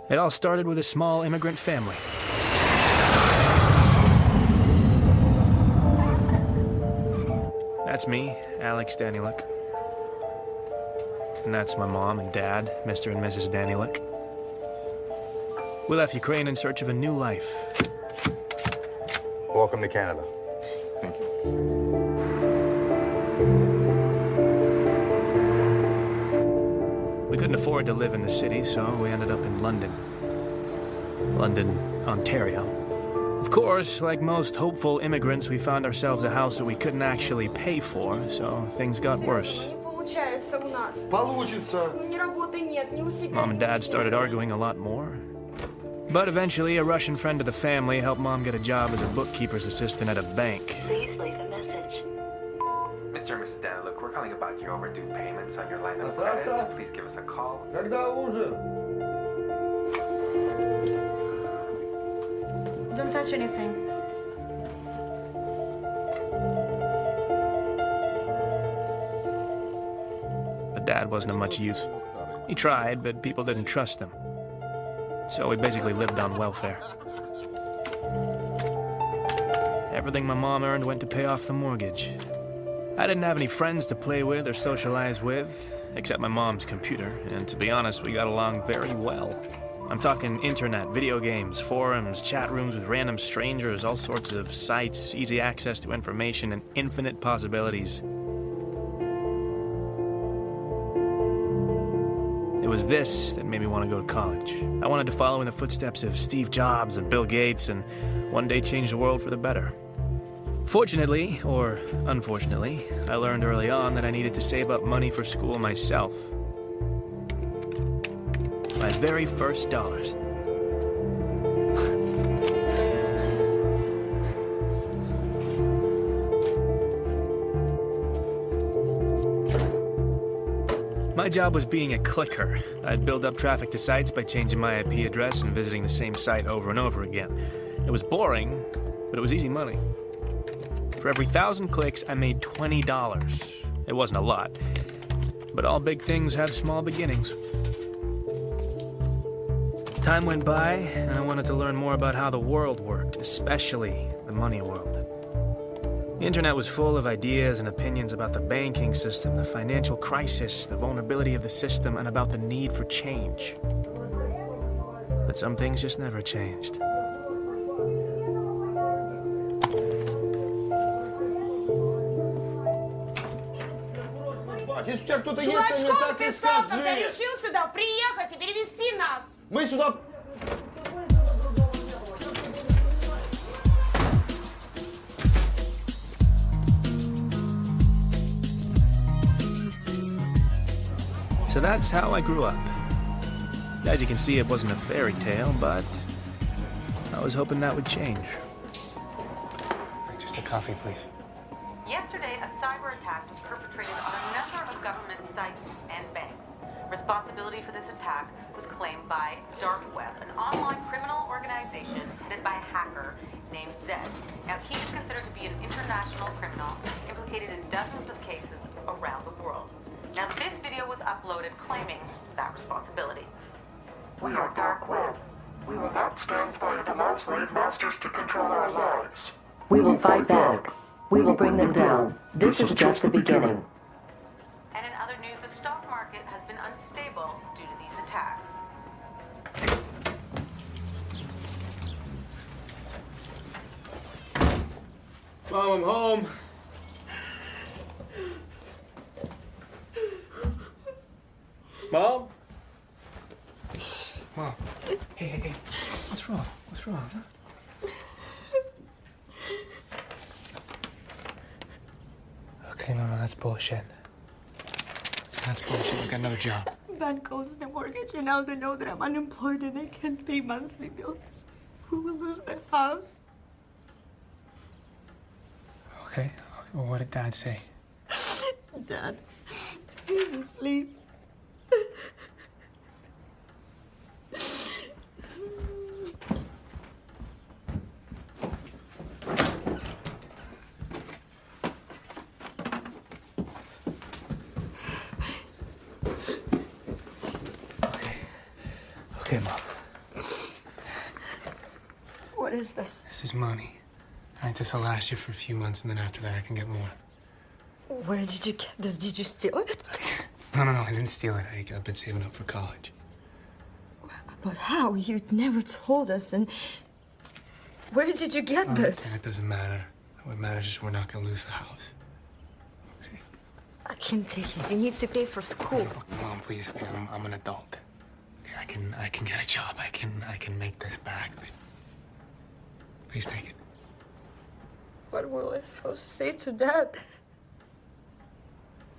It all started with a small immigrant family. That's me, Alex Danieluk. And that's my mom and dad, Mr. and Mrs. Danieluk. We left Ukraine in search of a new life. Welcome to Canada. Thank you. We couldn't afford to live in the city, so we ended up in London, Ontario. Of course, like most hopeful immigrants, we found ourselves a house that we couldn't actually pay for, so things got worse. Mom and Dad started arguing a lot more. But eventually, a Russian friend of the family helped Mom get a job as a bookkeeper's assistant at a bank. Please leave a message. Mr. and Mrs. Danieluk, we're calling about your overdue payments on your line of credit. Please give us a call. Don't touch anything. But Dad wasn't of much use. He tried, but people didn't trust him. So we basically lived on welfare. Everything my mom earned went to pay off the mortgage. I didn't have any friends to play with or socialize with, except my mom's computer, and to be honest, we got along very well. I'm talking internet, video games, forums, chat rooms with random strangers, all sorts of sites, easy access to information, and infinite possibilities. It was this that made me want to go to college. I wanted to follow in the footsteps of Steve Jobs and Bill Gates and one day change the world for the better. Fortunately, or unfortunately, I learned early on that I needed to save up money for school myself. My very first dollars. My job was being a clicker. I'd build up traffic to sites by changing my IP address and visiting the same site over and over again. It was boring, but it was easy money. For every 1,000 clicks, I made $20. It wasn't a lot, but all big things have small beginnings. Time went by, and I wanted to learn more about how the world worked, especially the money world. The internet was full of ideas and opinions about the banking system, the financial crisis, the vulnerability of the system, and about the need for change. But some things just never changed. Если у тебя кто-то есть, ты мне так и скажи. Когда решил сюда приехать и перевести нас. Мы сюда... So that's how I grew up. As you can see, it wasn't a fairy tale, but I was hoping that would change. Just a coffee, please. Yesterday, a cyber attack was perpetrated on a number of government sites and banks. Responsibility for this attack was claimed by Dark Web, an online criminal organization headed by a hacker named Zed. Now, he is considered to be an international criminal implicated in dozens of cases around the world. Now, this video was uploaded claiming that responsibility. We are Dark Web. We will not stand by and allow slave masters to control our lives. We will fight back. We will bring them down. This is just the beginning. And in other news, the stock market has been unstable due to these attacks. Mom, I'm home. Mom? Mom. Hey. What's wrong? What's wrong, huh? Okay, no, that's bullshit. That's bullshit. We got another job. Bank owes the mortgage, and now they know that I'm unemployed and I can't pay monthly bills. We will lose the house. Okay. Well, what did Dad say? Dad, he's asleep. Okay, Mom. What is this? This is money. All right, this will last you for a few months, and then after that, I can get more. Where did you get this? Did you steal it? No, I didn't steal it. I've been saving up for college. But how? You never told us, and where did you get this? That doesn't matter. What matters is we're not gonna lose the house. Okay? I can't take it. You need to pay for school. Mom, please. I'm an adult. Okay, I can get a job. I can make this back. But please take it. What were I supposed to say to Dad?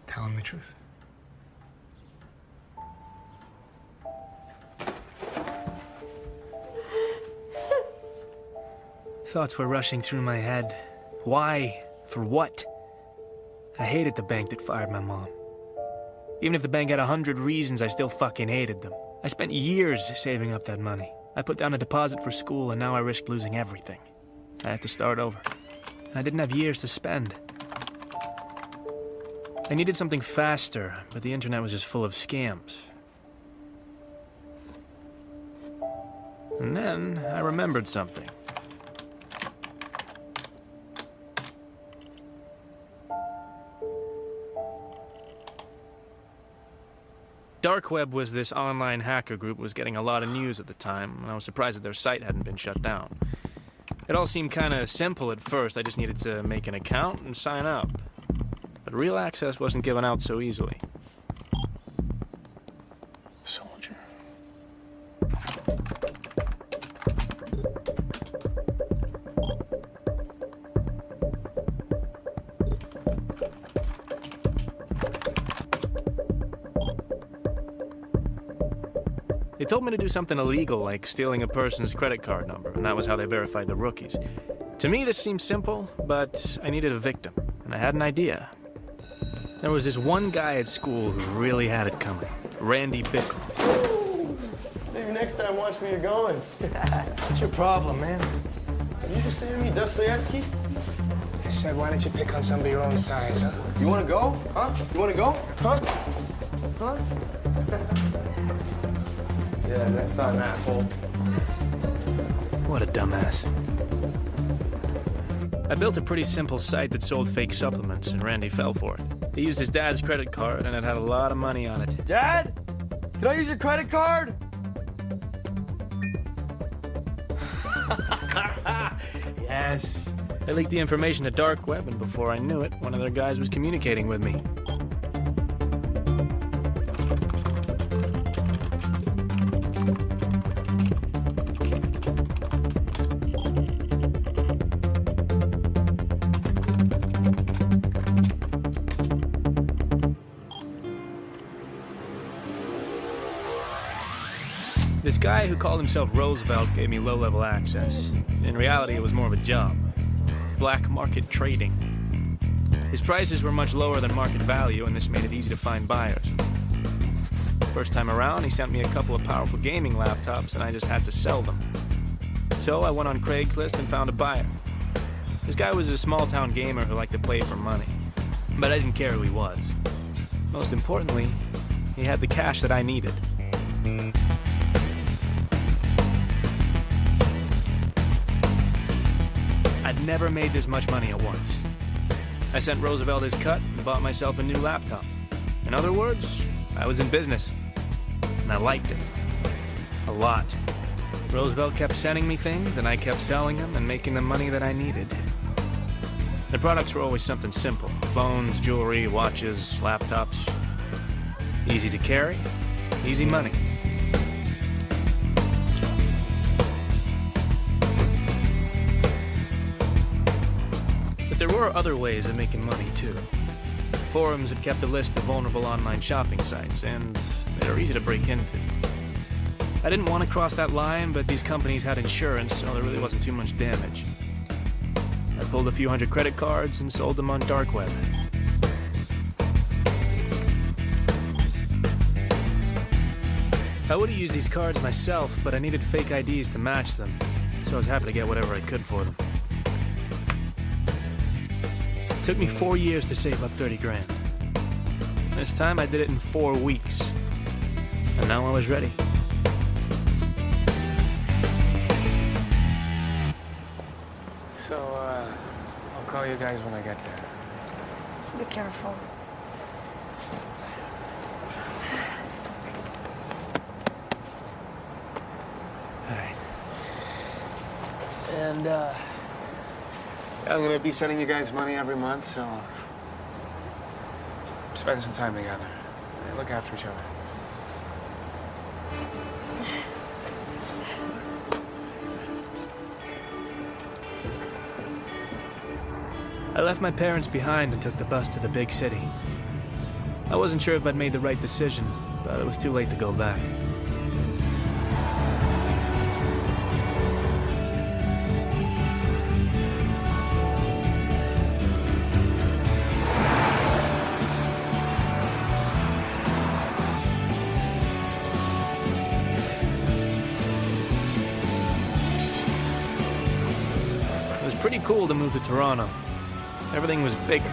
Tell him the truth. Thoughts were rushing through my head. Why? For what? I hated the bank that fired my mom. Even if the bank had 100 reasons, I still fucking hated them. I spent years saving up that money. I put down a deposit for school, and now I risked losing everything. I had to start over. And I didn't have years to spend. I needed something faster, but the internet was just full of scams. And then I remembered something. Dark Web was this online hacker group that was getting a lot of news at the time, and I was surprised that their site hadn't been shut down. It all seemed kind of simple at first. I just needed to make an account and sign up. But real access wasn't given out so easily. Soldier. They told me to do something illegal, like stealing a person's credit card number, and that was how they verified the rookies. To me, this seemed simple, but I needed a victim, and I had an idea. There was this one guy at school who really had it coming, Randy Bickle. Maybe next time watch where you're going. What's your problem, man? You just saying me Dostoevsky? They said, why don't you pick on somebody your own size, huh? You wanna go? Huh? You wanna go? Huh? Huh? Yeah, next time, asshole. What a dumbass. I built a pretty simple site that sold fake supplements, and Randy fell for it. He used his dad's credit card, and it had a lot of money on it. Dad? Can I use your credit card? Yes. I leaked the information to Dark Web, and before I knew it, one of their guys was communicating with me. This guy who called himself Roosevelt gave me low-level access. In reality, it was more of a job. Black market trading. His prices were much lower than market value, and this made it easy to find buyers. First time around, he sent me a couple of powerful gaming laptops, and I just had to sell them. So I went on Craigslist and found a buyer. This guy was a small-town gamer who liked to play for money. But I didn't care who he was. Most importantly, he had the cash that I needed. I'd never made this much money at once. I sent Roosevelt his cut and bought myself a new laptop. In other words, I was in business. And I liked it. A lot. Roosevelt kept sending me things, and I kept selling them and making the money that I needed. The products were always something simple. Phones, jewelry, watches, laptops. Easy to carry, easy money. But there were other ways of making money, too. Forums had kept a list of vulnerable online shopping sites, and they were easy to break into. I didn't want to cross that line, but these companies had insurance, so there really wasn't too much damage. I pulled a few hundred credit cards and sold them on Dark Web. I would have used these cards myself, but I needed fake IDs to match them, so I was happy to get whatever I could for them. It took me 4 years to save up 30 grand. This time I did it in 4 weeks. And now I was ready. So, I'll call you guys when I get there. Be careful. All right. And, I'm gonna be sending you guys money every month, so spend some time together. Look after each other. I left my parents behind and took the bus to the big city. I wasn't sure if I'd made the right decision, but it was too late to go back. It was pretty cool to move to Toronto. Everything was bigger.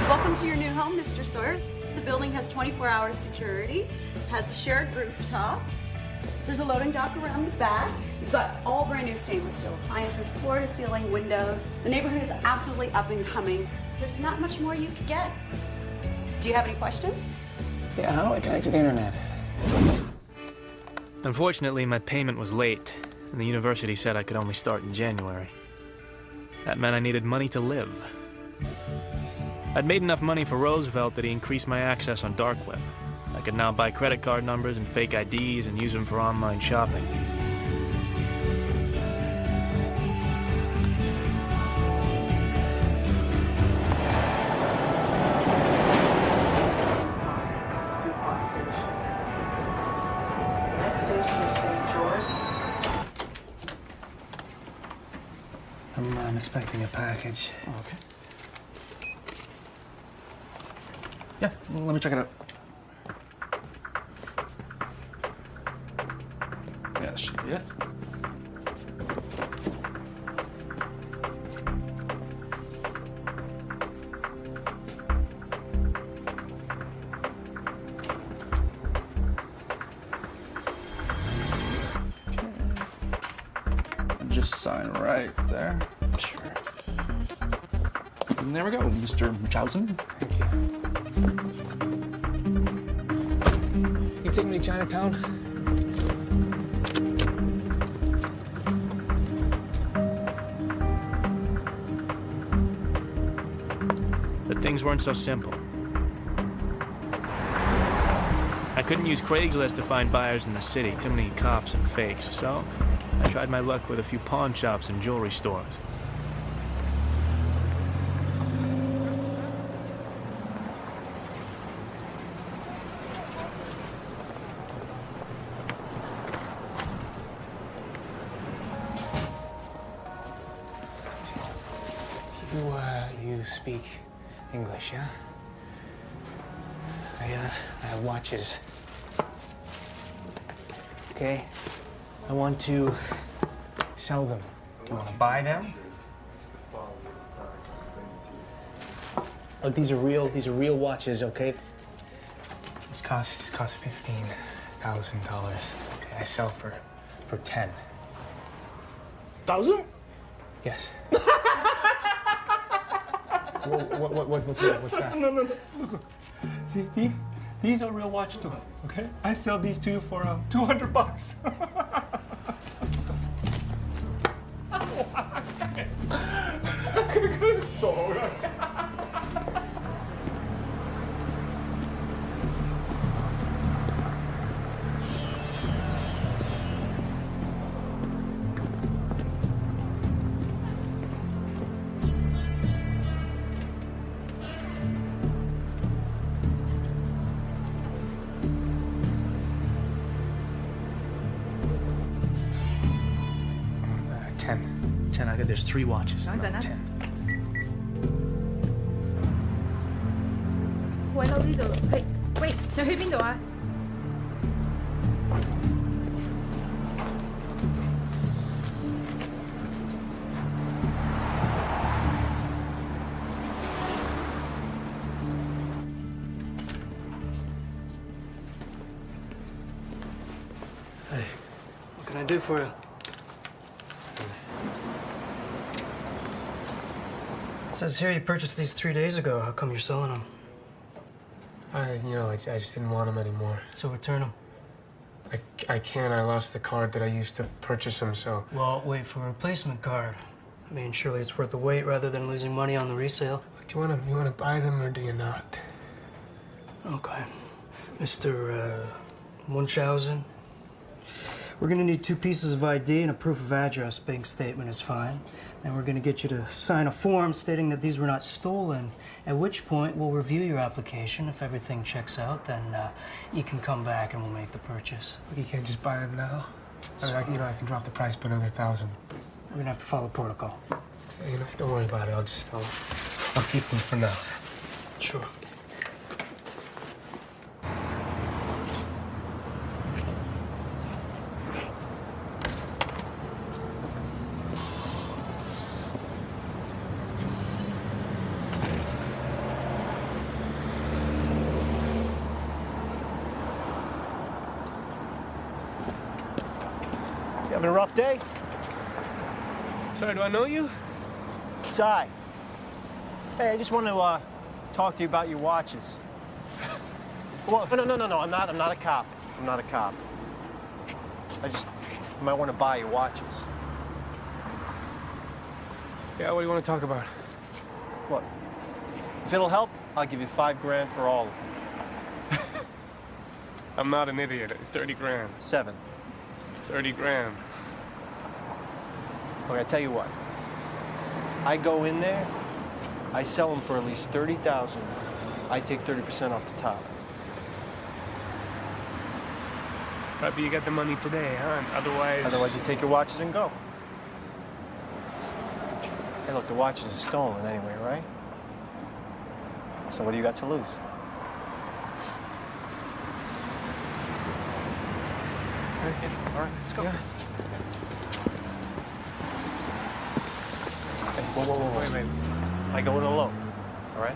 Welcome to your new home, Mr. Sawyer. The building has 24-hour security, has a shared rooftop. There's a loading dock around the back. We've got all brand new stainless steel appliances, floor-to-ceiling windows. The neighborhood is absolutely up and coming. There's not much more you could get. Do you have any questions? Yeah, how do I connect to the internet? Unfortunately, my payment was late, and the university said I could only start in January. That meant I needed money to live. I'd made enough money for Roosevelt that he increased my access on dark web. I could now buy credit card numbers and fake IDs and use them for online shopping. I'm expecting a package. Oh, okay. Yeah, let me check it out. Yeah, that should be it. Just sign right there. Sure. And there we go, Mr. Munchausen. Thank you. You take me to Chinatown? But things weren't so simple. I couldn't use Craigslist to find buyers in the city, too many cops and fakes, so I tried my luck with a few pawn shops and jewelry stores. You speak English, yeah? I have watches. Okay? I want to sell them. Do you want to buy them? Look, these are real watches, okay? This costs $15,000. Okay, I sell for 10. 1,000? Yes. What's that? No. Look. See, these are real watch too, okay? I sell these to you for $200. There's 3 watches. 等陣啦。 10. 喂，喺呢度。喂，你去邊度啊？ do for you? It says here you purchased these 3 days ago. How come you're selling them? I just didn't want them anymore. So return them. I can't. I lost the card that I used to purchase them, so... Well, wait for a replacement card. I mean, surely it's worth the wait rather than losing money on the resale. Do you want to buy them or do you not? Okay. Mr. Munchausen, we're gonna need 2 pieces of ID and a proof of address. Bank statement is fine. Then we're gonna get you to sign a form stating that these were not stolen, at which point we'll review your application. If everything checks out, then you can come back and we'll make the purchase. You can't just buy them now? I can drop the price by another $1,000. We're gonna have to follow protocol. Don't worry about it. I'll keep them for now. Sure. You having a rough day? Sorry, do I know you? Cy. Hey, I just want to talk to you about your watches. Well, no. I'm not a cop. I'm not a cop. I might want to buy your watches. Yeah, what do you want to talk about? What? If it'll help, I'll give you $5 grand for all of them. I'm not an idiot. 30 grand. 7. 30 grand. Okay, I tell you what. I go in there, I sell them for at least $30,000. I take 30% off the top. But you got the money today, huh? Otherwise, you take your watches and go. Hey, look, the watches are stolen anyway, right? So what do you got to lose? Okay. All right, let's go. Yeah. Hey, whoa. Wait. I go in alone, all right?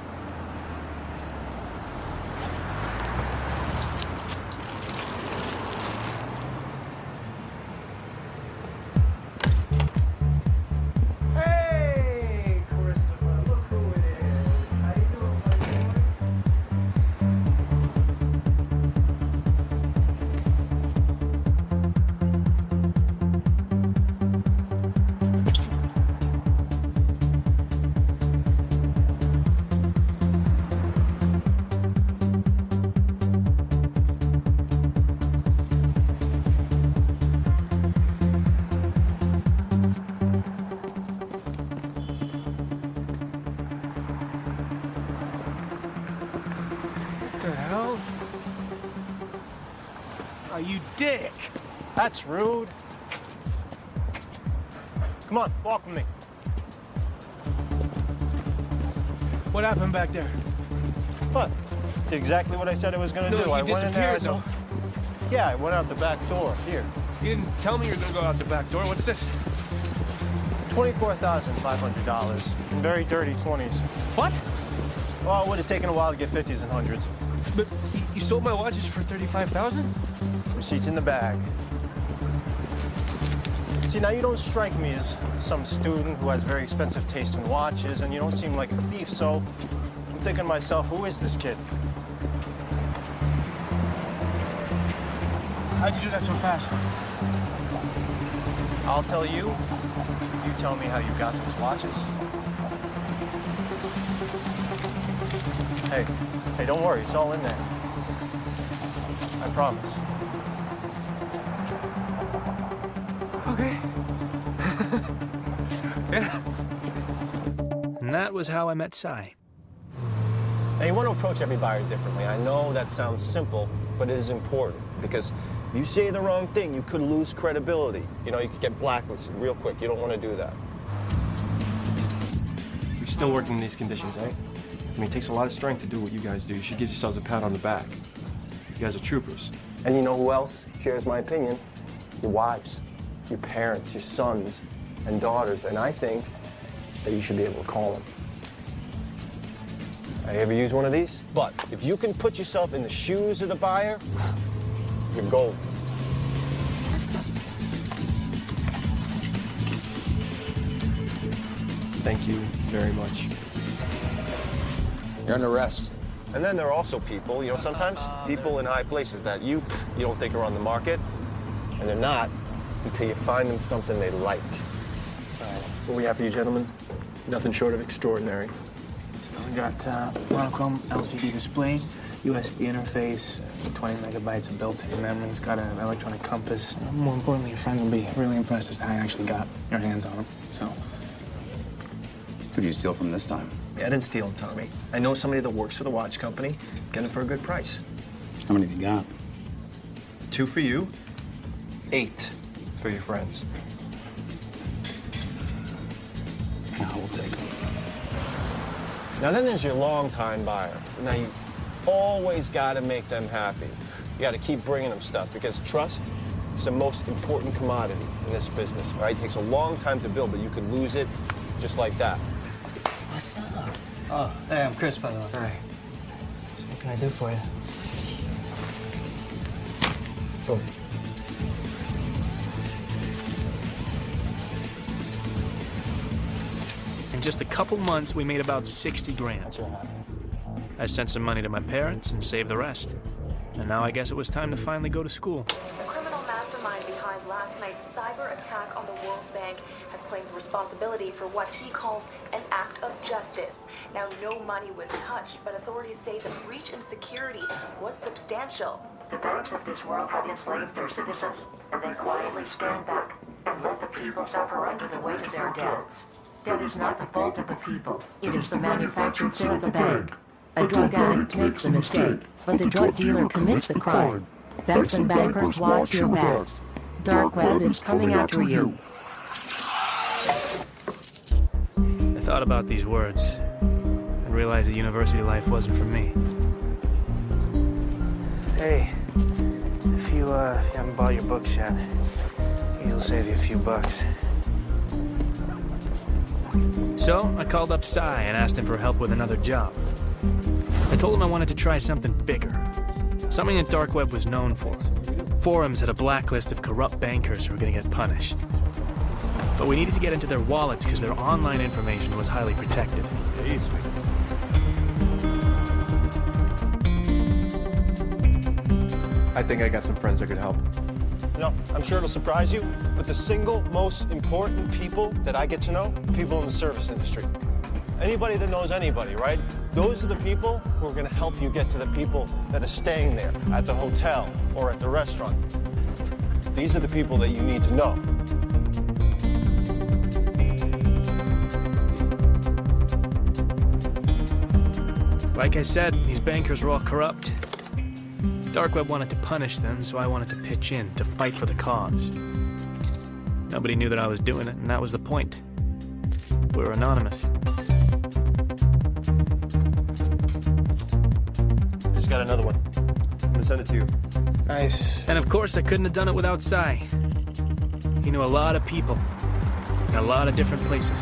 Hey, Christopher, look who it is. How you doing, my boy? What the hell? Oh, you dick! That's rude. Come on, walk with me. What happened back there? What? Did exactly what I said I was gonna No, do. you I went in there. disappeared, Yeah, I went out the back door. Here. You didn't tell me you were gonna go out the back door. What's this? $24,500 in very dirty 20s. What? Well, it would have taken a while to get 50s and 100s. But you sold my watches for $35,000? Receipts in the bag. See, now you don't strike me as some student who has very expensive taste in watches, and you don't seem like a thief, so I'm thinking to myself, who is this kid? How'd you do that so fast? I'll tell you. You tell me how you got those watches. Hey, don't worry, it's all in there. I promise. Okay. Yeah. And that was how I met Cy. Now, you want to approach every buyer differently. I know that sounds simple, but it is important because if you say the wrong thing, you could lose credibility. You know, you could get blacklisted real quick. You don't want to do that. You're still working in these conditions, eh? I mean, it takes a lot of strength to do what you guys do. You should give yourselves a pat on the back. You guys are troopers. And you know who else shares my opinion? Your wives, your parents, your sons and daughters. And I think that you should be able to call them. I ever use one of these? But if you can put yourself in the shoes of the buyer, you're gold. Thank you very much. You're under arrest. And then there are also people, you know, sometimes people in high places that you don't think are on the market, and they're not until you find them something they like. What we have for you, gentlemen? Nothing short of extraordinary. So we got monochrome LCD display, USB interface, 20 megabytes of built-in memory. It's got an electronic compass. More importantly, your friends will be really impressed as to how you actually got your hands on them. So, Who did you steal from this time? Yeah, I didn't steal them, Tommy. I know somebody that works for the watch company. Get them for a good price. How many have you got? 2 for you, 8 for your friends. Yeah, we'll take them. Now then there's your long-time buyer. Now you always gotta make them happy. You gotta keep bringing them stuff because trust is the most important commodity in this business, all right? It takes a long time to build, but you could lose it just like that. What's up? Oh, hey, I'm Chris, by the way. Hi. So what can I do for you? Oh. in just a couple months, we made about 60 grand. I sent some money to my parents and saved the rest. And now I guess it was time to finally go to school. The criminal mastermind behind last night's cyber attack on the World Bank has claimed responsibility for what he calls an act of justice. Now, no money was touched, but authorities say the breach in security was substantial. The banks of this world have enslaved their citizens, and they quietly stand back and let the people suffer under the weight of their debts. That is not the fault of the people. It is the manufactured sin of the bank. A drug addict makes a mistake, but the drug dealer commits the crime. Banks and bankers, watch your backs. Dark web is coming after you. I thought about these words and realized that university life wasn't for me. Hey, if you haven't bought your books yet, it'll save you a few bucks. So I called up Cy and asked him for help with another job. I told him I wanted to try something bigger, something that dark web was known for. Forums had a blacklist of corrupt bankers who were going to get punished. But we needed to get into their wallets because their online information was highly protected. I think I got some friends that could help. You know, I'm sure it'll surprise you, but the single most important people that I get to know, people in the service industry. Anybody that knows anybody, right? Those are the people who are going to help you get to the people that are staying there at the hotel or at the restaurant. These are the people that you need to know. Like I said, these bankers were all corrupt. Dark web wanted to punish them, so I wanted to pitch in to fight for the cause. Nobody knew that I was doing it, and that was the point. We were anonymous. Just got another one. I'm gonna send it to you. Nice. And of course, I couldn't have done it without Cy. He knew a lot of people in a lot of different places.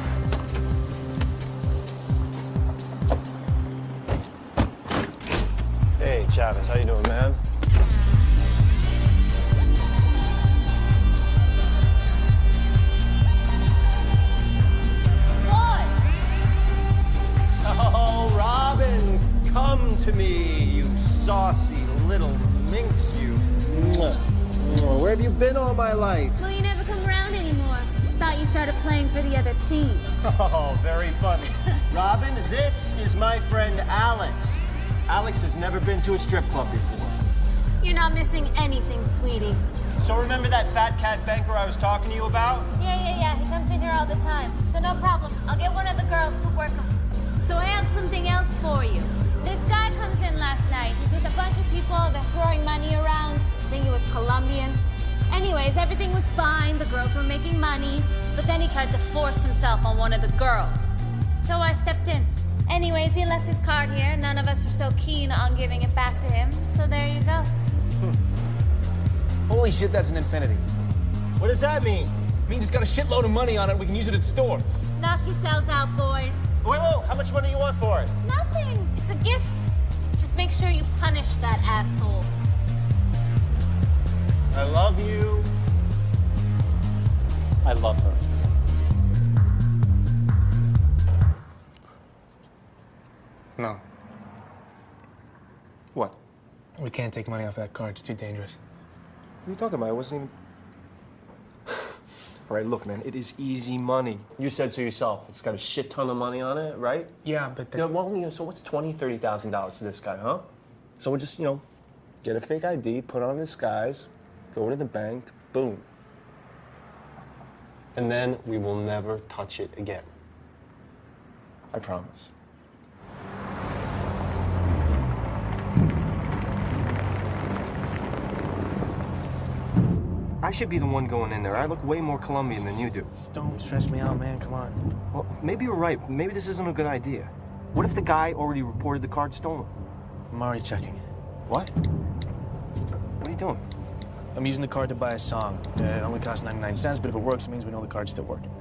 Hey, Chavez, how you doing, man? Oh, Robin, come to me, you saucy little minx, you. Where have you been all my life? Well, you never come around anymore. Thought you started playing for the other team. Oh, very funny. Robin, this is my friend Alex. Alex has never been to a strip club before. You're not missing anything, sweetie. So remember that fat cat banker I was talking to you about? Yeah. He comes in here all the time. So no problem. I'll get one of the girls to work him. So I have something else for you. This guy comes in last night. He's with a bunch of people. They're throwing money around. I think he was Colombian. Anyways, everything was fine. The girls were making money. But then he tried to force himself on one of the girls. So I stepped in. Anyways, he left his card here. None of us were so keen on giving it back to him. So there you go. Holy shit, that's an infinity. What does that mean? It means it's got a shitload of money on it. We can use it at stores. Knock yourselves out, boys. Wait, how much money you want for it? Nothing. It's a gift. Just make sure you punish that asshole. I love you. I love her. No. What? We can't take money off that card. It's too dangerous. What are you talking about? I wasn't even... All right, look, man, it is easy money. You said so yourself. It's got a shit ton of money on it, right? Yeah, but... Yeah, well, so what's $20,000, $30,000 to this guy, huh? So we'll just, get a fake ID, put on a disguise, go to the bank, boom. And then we will never touch it again. I promise. I should be the one going in there. I look way more Colombian than you do. Just don't stress me out, man. Come on. Well, maybe you're right. Maybe this isn't a good idea. What if the guy already reported the card stolen? I'm already checking. What? What are you doing? I'm using the card to buy a song. It only costs 99 cents, but if it works, it means we know the card's still working.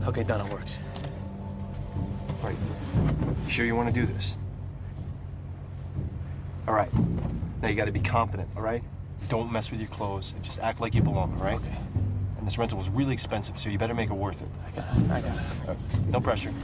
Okay, done. It works. All right. You sure you want to do this? All right. Now you got to be confident, all right? Don't mess with your clothes. Just act like you belong, all right? Okay. And this rental was really expensive, so you better make it worth it. I got it. No pressure.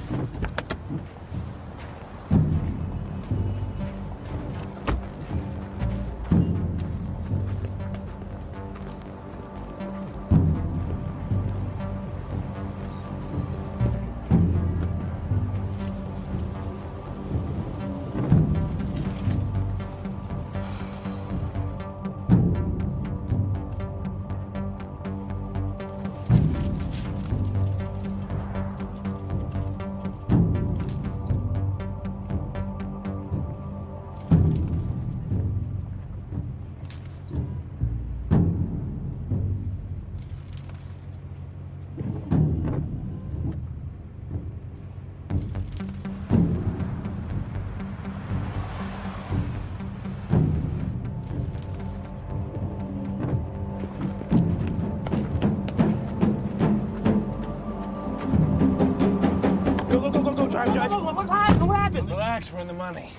What happened? Relax, we're in the money.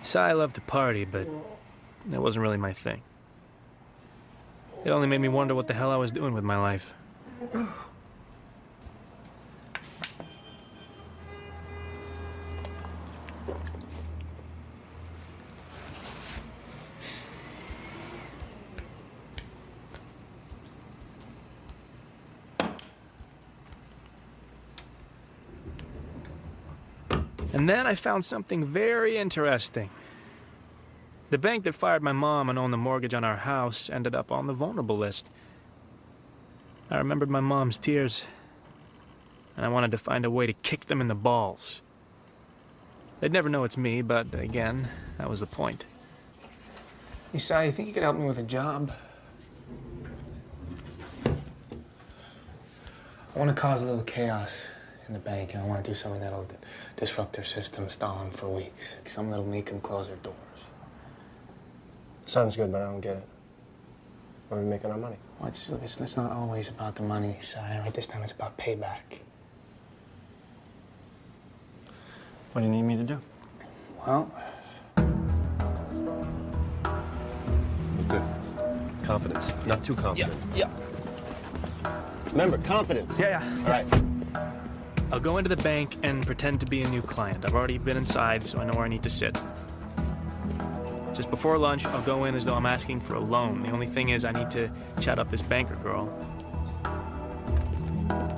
So I love to party, but that wasn't really my thing. It only made me wonder what the hell I was doing with my life. And then I found something very interesting. The bank that fired my mom and owned the mortgage on our house ended up on the vulnerable list. I remembered my mom's tears, and I wanted to find a way to kick them in the balls. They'd never know it's me, but again, that was the point. Hey, Si, you think you could help me with a job? I want to cause a little chaos in the bank, and I want to do something that'll disrupt their system, stall them for weeks. Something that'll make them close their doors. Sounds good, but I don't get it. Where are we making our money? Well, it's not always about the money, Si. Right? This time it's about payback. What do you need me to do? Well... Good. Confidence. Not too confident. Yeah. Remember, confidence. Yeah. All right. I'll go into the bank and pretend to be a new client. I've already been inside, so I know where I need to sit. Just before lunch, I'll go in as though I'm asking for a loan. The only thing is I need to chat up this banker girl.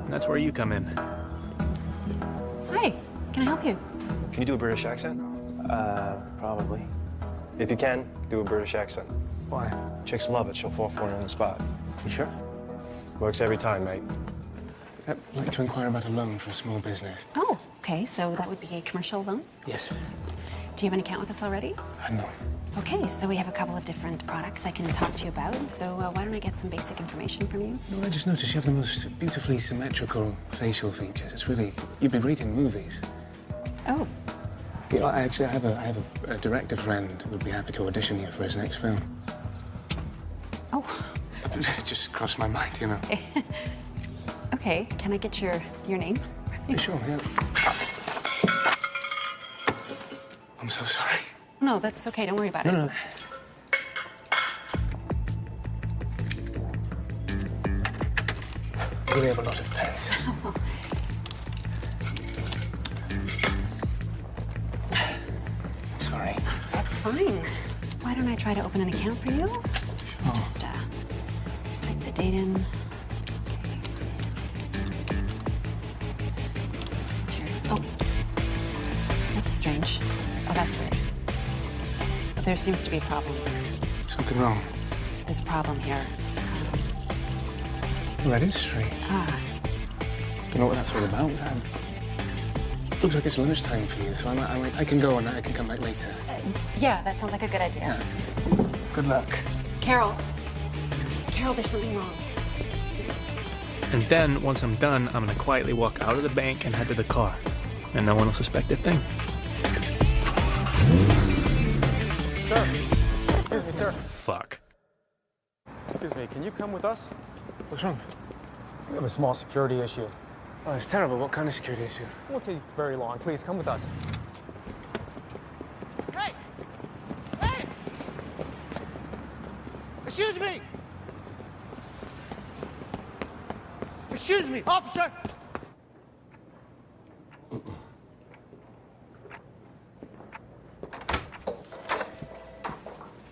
that's where you come in. Hi, can I help you? Can you do a British accent? Probably. If you can, do a British accent. Why? Chicks love it. She'll fall for it on the spot. You sure? Works every time, mate. I'd like to inquire about a loan for a small business. Oh, okay, so that would be a commercial loan? Yes. Do you have an account with us already? No. Okay, so we have a couple of different products I can talk to you about. So why don't I get some basic information from you? No, I just noticed you have the most beautifully symmetrical facial features. It's really, you'd be great in movies. Oh. You know, I have a director friend who would be happy to audition you for his next film. Oh. It just crossed my mind, you know. Okay, can I get your name? Sure, yeah. I'm so sorry. No, that's okay. Don't worry about it. No. We have a lot of pens. Sorry. That's fine. Why don't I try to open an account for you? Sure. Just type the date in. Sure. Oh, that's strange. Oh, that's weird. But there seems to be a problem. Something wrong. There's a problem here. Well, that is strange. You know what that's all about? Looks like it's lunchtime for you, so I can go and I can come back later. Yeah, that sounds like a good idea. Yeah. Good luck. Carol, there's something wrong. And then, once I'm done, I'm gonna quietly walk out of the bank and head to the car. And no one will suspect a thing. Sir. Excuse me, sir. Fuck. Excuse me, can you come with us? What's wrong? We have a small security issue. Oh, it's terrible. What kind of security issue? It won't take very long. Please, come with us. Hey! Hey! Excuse me! Excuse me, officer!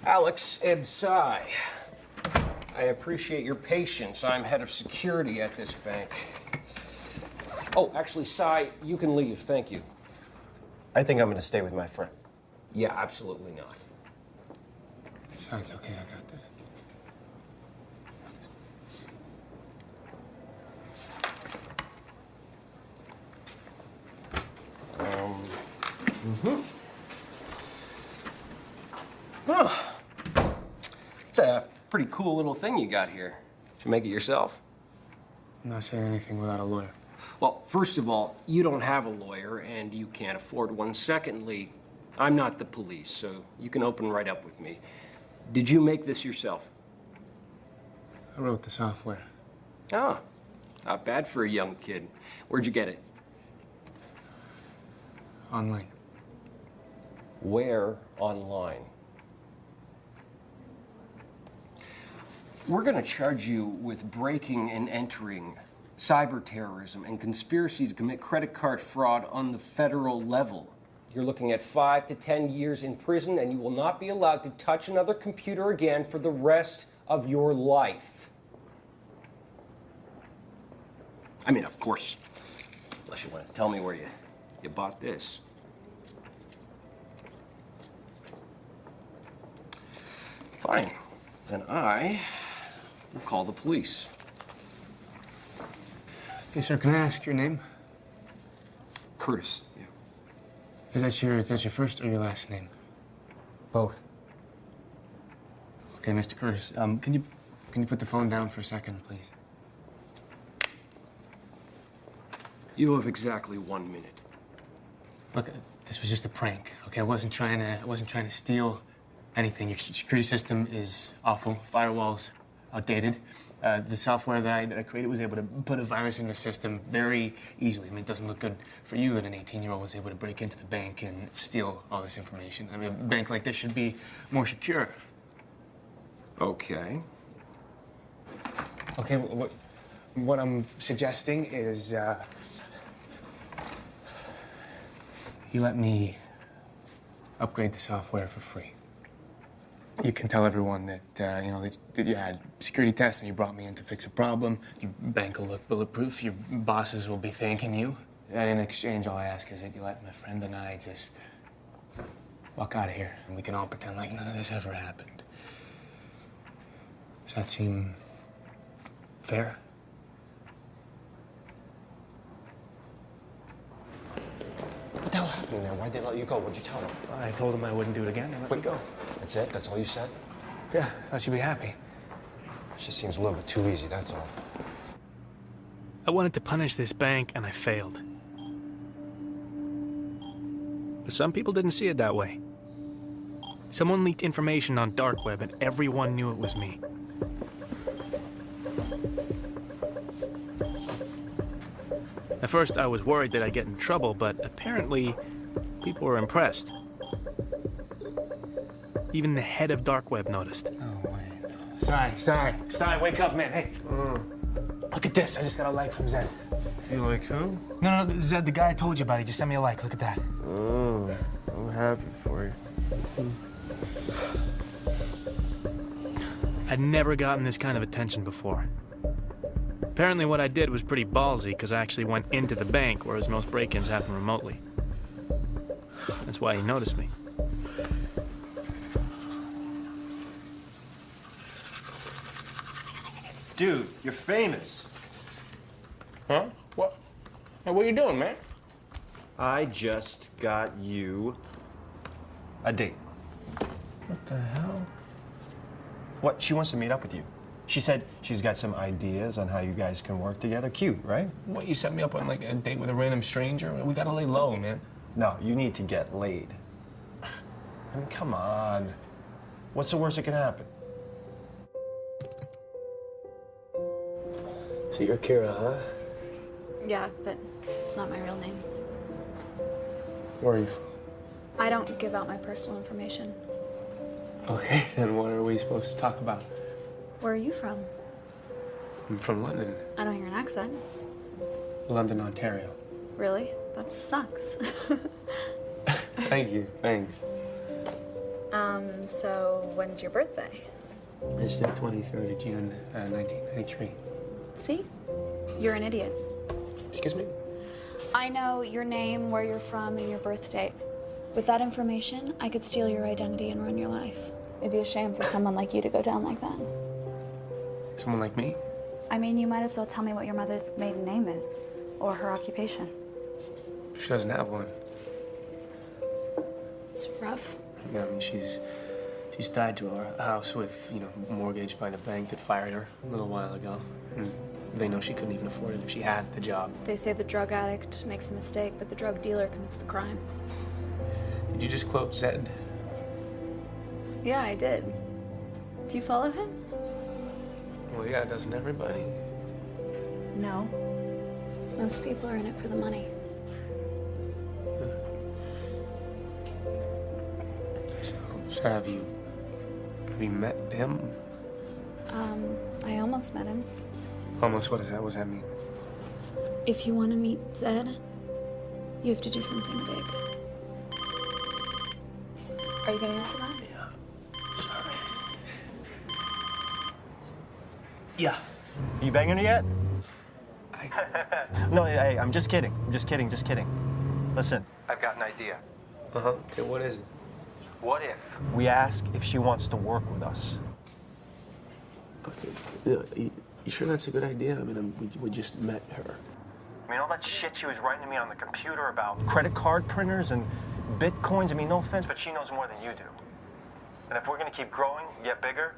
Alex Ed Sy. I appreciate your patience. I'm head of security at this bank. Oh, actually, Sy, you can leave. Thank you. I think I'm going to stay with my friend. Yeah, absolutely not. It's okay. I got this. Oh. It's a pretty cool little thing you got here. Did you make it yourself? I'm not saying anything without a lawyer. Well, first of all, you don't have a lawyer and you can't afford one. Secondly, I'm not the police, so you can open right up with me. Did you make this yourself? I wrote the software. Oh, not bad for a young kid. Where'd you get it? Online. Where online? We're going to charge you with breaking and entering, cyber terrorism, and conspiracy to commit credit card fraud on the federal level. You're looking at 5 to 10 years in prison, and you will not be allowed to touch another computer again for the rest of your life. I mean, of course, unless you want to tell me where you bought this. Fine. Then I will call the police. Hey, sir, can I ask your name? Curtis, yeah. Is that your first or your last name? Both. Okay, Mr. Curtis, can you put the phone down for a second, please? You have exactly 1 minute. Look, this was just a prank, okay? I wasn't trying to steal anything. Your security system is awful. Firewall's outdated. The software that I created was able to put a virus in the system very easily. I mean, it doesn't look good for you that an 18-year-old was able to break into the bank and steal all this information. I mean, a bank like this should be more secure. Okay. Okay, what I'm suggesting is you let me upgrade the software for free. You can tell everyone that, you know, that you had security tests and you brought me in to fix a problem. Your bank will look bulletproof. Your bosses will be thanking you. And in exchange, all I ask is that you let my friend and I just walk out of here. And we can all pretend like none of this ever happened. Does that seem fair? What the hell happened there? Why'd they let you go? What'd you tell them? I told them I wouldn't do it again. They let me go. That's it? That's all you said? Yeah, thought you'd be happy. It just seems a little bit too easy, that's all. I wanted to punish this bank, and I failed. But some people didn't see it that way. Someone leaked information on dark web, and everyone knew it was me. At first, I was worried that I'd get in trouble, but apparently, people were impressed. Even the head of dark web noticed. Oh, wait. Sorry, wake up, man. Hey. Look at this. I just got a like from Zed. You like who? No, Zed, the guy I told you about. He just sent me a like. Look at that. Oh, I'm happy for you. I'd never gotten this kind of attention before. Apparently what I did was pretty ballsy, because I actually went into the bank, whereas most break-ins happen remotely. That's why he noticed me. Dude, you're famous. Huh? What? Hey, what are you doing, man? I just got you a date. What the hell? What? She wants to meet up with you. She said she's got some ideas on how you guys can work together. Cute, right? What, you set me up on, like, a date with a random stranger? We gotta lay low, man. No, you need to get laid. I mean, come on. What's the worst that can happen? So you're Kira, huh? Yeah, but it's not my real name. Where are you from? I don't give out my personal information. Okay, then what are we supposed to talk about? Where are you from? I'm from London. I don't hear an accent. London, Ontario. Really? That sucks. Thank you, thanks. So when's your birthday? It's the 23rd of June, 1993. See? You're an idiot. Excuse me? I know your name, where you're from, and your birth date. With that information, I could steal your identity and ruin your life. It'd be a shame for someone like you to go down like that. Someone like me? I mean, you might as well tell me what your mother's maiden name is, or her occupation. She doesn't have one. It's rough. Yeah, I mean, she's tied to her house with, you know, mortgaged by the bank that fired her a little while ago. And they know she couldn't even afford it if she had the job. They say the drug addict makes the mistake, but the drug dealer commits the crime. Did you just quote Zed? Yeah, I did. Do you follow him? Well, yeah, doesn't everybody? No. Most people are in it for the money. So have you met him? I almost met him. Almost, what is that? What does that mean? If you want to meet Zed, you have to do something big. Are you gonna answer that? Yeah. Sorry. Yeah. You banging her yet? No, hey, I'm just kidding. I'm just kidding, just kidding. Listen, I've got an idea. Uh-huh. Okay, what is it? What if we ask if she wants to work with us? Okay. Yeah, you sure that's a good idea? I mean, we just met her. I mean, all that shit she was writing to me on the computer about credit card printers and bitcoins, I mean, no offense, but she knows more than you do. And if we're gonna keep growing, get bigger,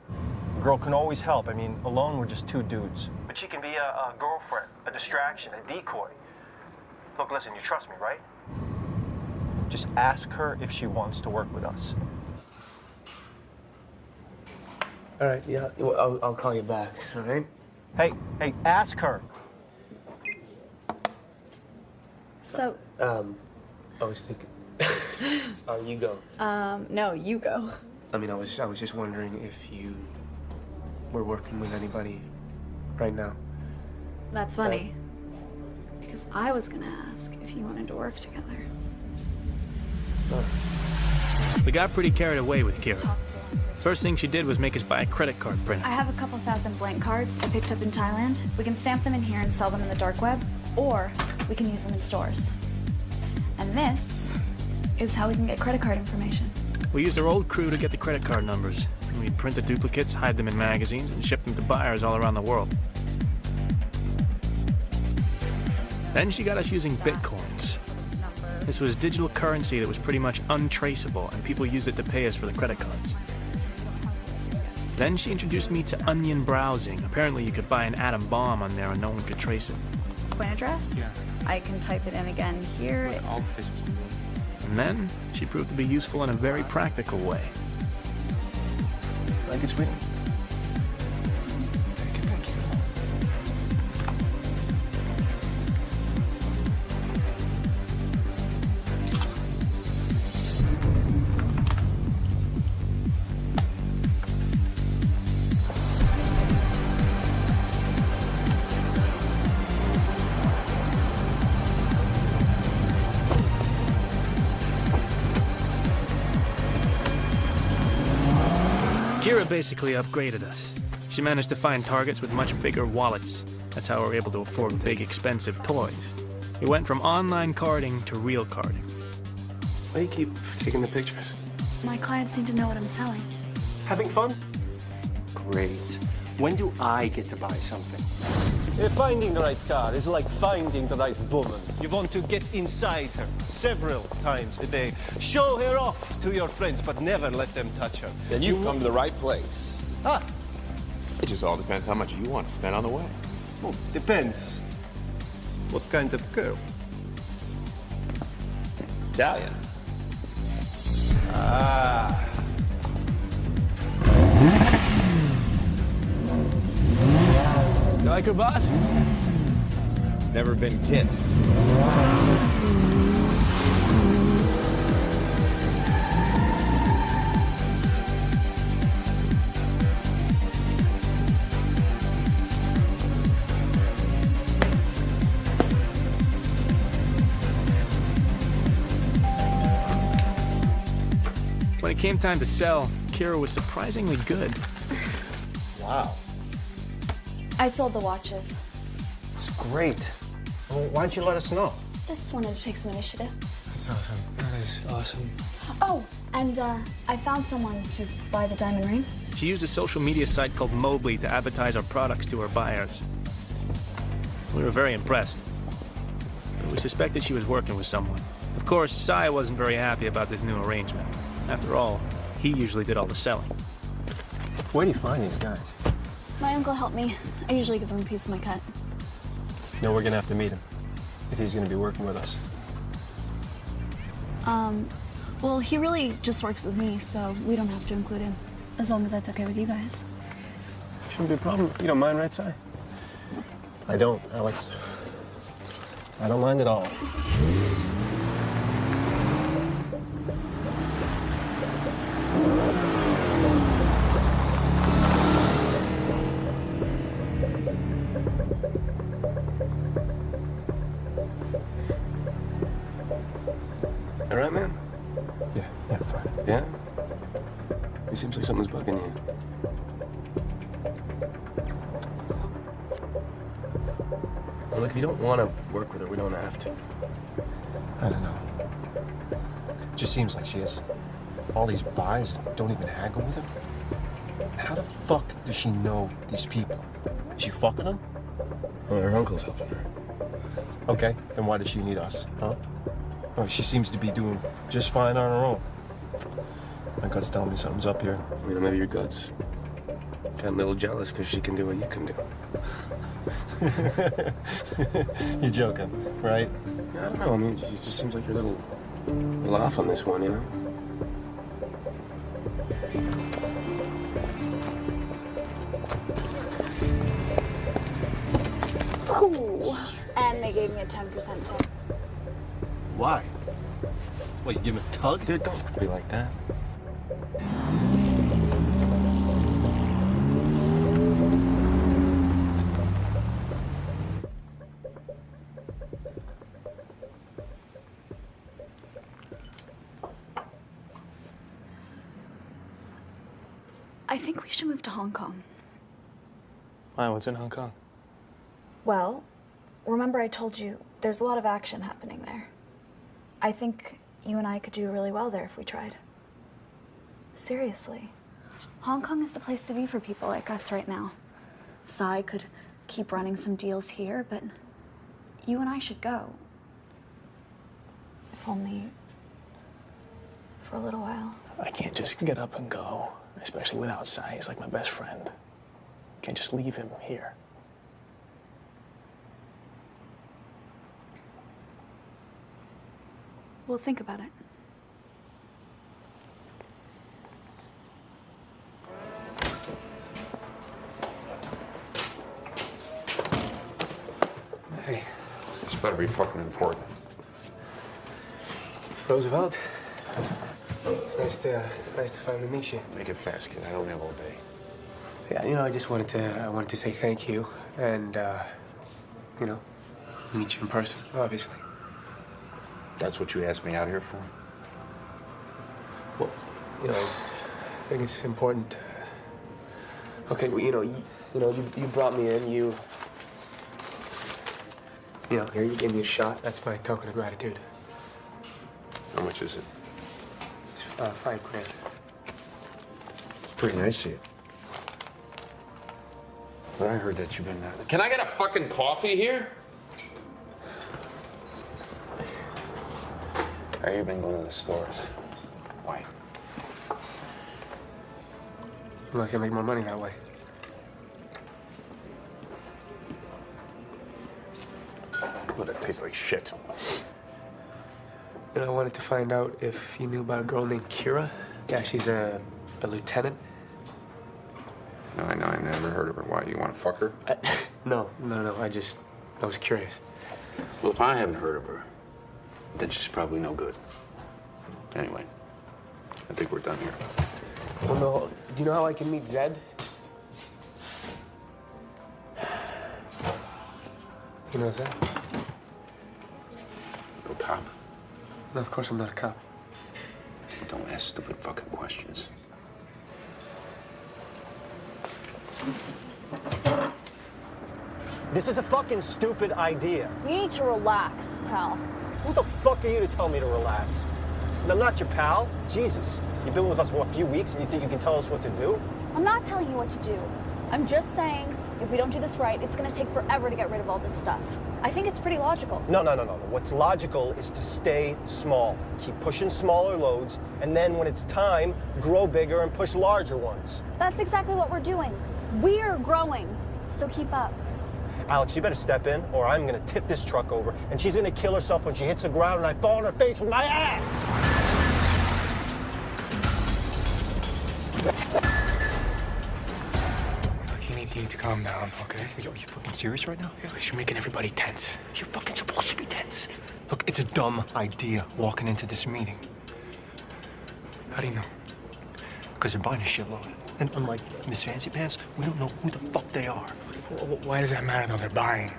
a girl can always help. I mean, alone, we're just two dudes. But she can be a girlfriend, a distraction, a decoy. Look, listen, you trust me, right? Just ask her if she wants to work with us. All right, yeah, well, I'll call you back, all right? Hey, ask her. So, I was thinking, sorry, you go. no, you go. I mean, I was just wondering if you were working with anybody right now. That's funny. Because I was gonna ask if you wanted to work together. We got pretty carried away with Kira. First thing she did was make us buy a credit card printer. I have a couple thousand blank cards I picked up in Thailand. We can stamp them in here and sell them in the dark web, or we can use them in stores. And this is how we can get credit card information. We used our old crew to get the credit card numbers. We'd print the duplicates, hide them in magazines, and ship them to buyers all around the world. Then she got us using bitcoins. This was digital currency that was pretty much untraceable, and people used it to pay us for the credit cards. Then she introduced me to onion browsing. Apparently you could buy an atom bomb on there and no one could trace it. Point address? Yeah. I can type it in again here. And then she proved to be useful in a very practical way. Like it, sweetie? Kira basically upgraded us. She managed to find targets with much bigger wallets. That's how we were able to afford big, expensive toys. We went from online carding to real carding. Why do you keep taking the pictures? My clients seem to know what I'm selling. Having fun? Great. When do I get to buy something? Finding the right car is like finding the right woman. You want to get inside her several times a day. Show her off to your friends, but never let them touch her. Then you've come to the right place. Ah, It just all depends how much you want to spend on the way. well, depends. What kind of girl? Italian. Ah. You like her, boss? Never been kissed. When it came time to sell, Kira was surprisingly good. Wow. I sold the watches. It's great. Well, why don't you let us know? Just wanted to take some initiative. That's awesome. That is awesome. Oh, and I found someone to buy the diamond ring. She used a social media site called Mobley to advertise our products to her buyers. We were very impressed. But we suspected she was working with someone. Of course, Sai wasn't very happy about this new arrangement. After all, he usually did all the selling. Where do you find these guys? My uncle helped me. I usually give him a piece of my cut. No, we're gonna have to meet him if he's gonna be working with us. Well, he really just works with me, so we don't have to include him. As long as that's okay with you guys. Shouldn't be a problem. You don't mind, right, Si? I don't, Alex. I don't mind at all. All right, man? Yeah, fine. Yeah? It seems like something's bugging you. Well, look, if you don't want to work with her, we don't have to. I don't know. It just seems like she has all these buyers and don't even haggle with them. How the fuck does she know these people? Is she fucking them? Well, her uncle's helping her. Okay, then why does she need us, huh? Oh, she seems to be doing just fine on her own. My gut's telling me something's up here. You know, maybe your gut's getting a little jealous because she can do what you can do. You're joking, right? Yeah, I don't know. I mean, it just seems like you're a little off on this one, you know? Ooh. And they gave me a 10% tip. Why? What, you give him a tug? Dude, don't be like that. I think we should move to Hong Kong. Why, what's in Hong Kong? Well, remember I told you there's a lot of action happening there. I think you and I could do really well there if we tried. Seriously. Hong Kong is the place to be for people like us right now. Sai could keep running some deals here, but you and I should go. If only for a little while. I can't just get up and go, especially without Sai. He's like my best friend. Can't just leave him here. We'll think about it. Hey. This better be fucking important. Roosevelt. It's nice to finally meet you. Make it fast, kid. I don't have all day. Yeah, you know, I just wanted to say thank you and you know, meet you in person, obviously. That's what you asked me out here for? Well, you know, I think it's important. Okay, well, you brought me in. You know, here you gave me a shot. That's my token of gratitude. How much is it? It's $5 grand. It's pretty nice of you. But I heard that you've been Can I get a fucking coffee here? Have you been going to the stores? Why? Well, I can make more money that way. Well, that tastes like shit. And I wanted to find out if you knew about a girl named Kira. Yeah, she's a lieutenant. No, I never heard of her. Why, you want to fuck her? No. I was curious. Well, if I haven't heard of her, then she's probably no good. Anyway, I think we're done here. Well, no. Do you know how I can meet Zed? You know Zed? No cop? No, of course I'm not a cop. Don't ask stupid fucking questions. This is a fucking stupid idea. You need to relax, pal. Who the fuck are you to tell me to relax? And I'm not your pal. Jesus. You've been with us, what, a few weeks, and you think you can tell us what to do? I'm not telling you what to do. I'm just saying, if we don't do this right, it's gonna take forever to get rid of all this stuff. I think it's pretty logical. No. What's logical is to stay small. Keep pushing smaller loads, and then when it's time, grow bigger and push larger ones. That's exactly what we're doing. We're growing, so keep up. Alex, you better step in, or I'm gonna tip this truck over, and she's gonna kill herself when she hits the ground and I fall on her face with my ass! Look, you need to calm down, okay? Are you fucking serious right now? Yeah, you're making everybody tense. You're fucking supposed to be tense. Look, it's a dumb idea walking into this meeting. How do you know? Because they're buying a shitload. And unlike Miss Fancy Pants, we don't know who the fuck they are. Why does that matter, though? They're buying.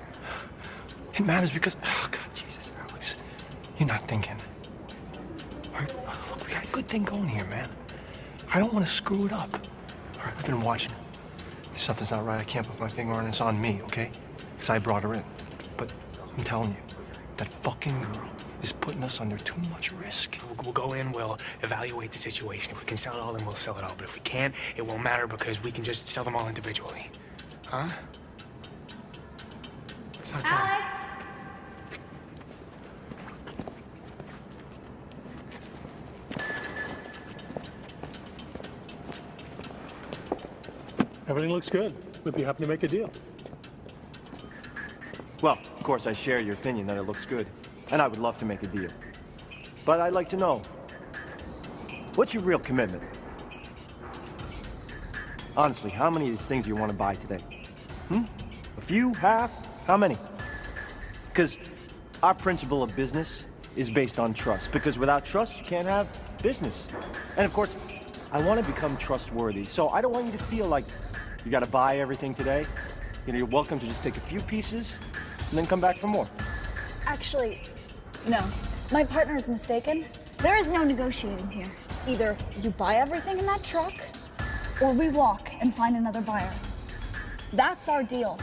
It matters because, oh, God, Jesus, Alex, you're not thinking. All right, look, we got a good thing going here, man. I don't want to screw it up. All right, I've been watching. If something's not right, I can't put my finger on it. It's on me, okay? Because I brought her in. But I'm telling you, that fucking girl is putting us under too much risk. We'll go in, we'll evaluate the situation. If we can sell it all, then we'll sell it all. But if we can't, it won't matter because we can just sell them all individually. Huh? It's not Alex! Everything looks good. We'd be happy to make a deal. Well, of course, I share your opinion that it looks good, and I would love to make a deal. But I'd like to know, what's your real commitment? Honestly, how many of these things do you want to buy today? A few? Half? How many? Because our principle of business is based on trust. Because without trust, you can't have business. And of course, I want to become trustworthy. So I don't want you to feel like you got to buy everything today. You know, you're welcome to just take a few pieces and then come back for more. Actually, no. My partner is mistaken. There is no negotiating here. Either you buy everything in that truck, or we walk and find another buyer. That's our deal.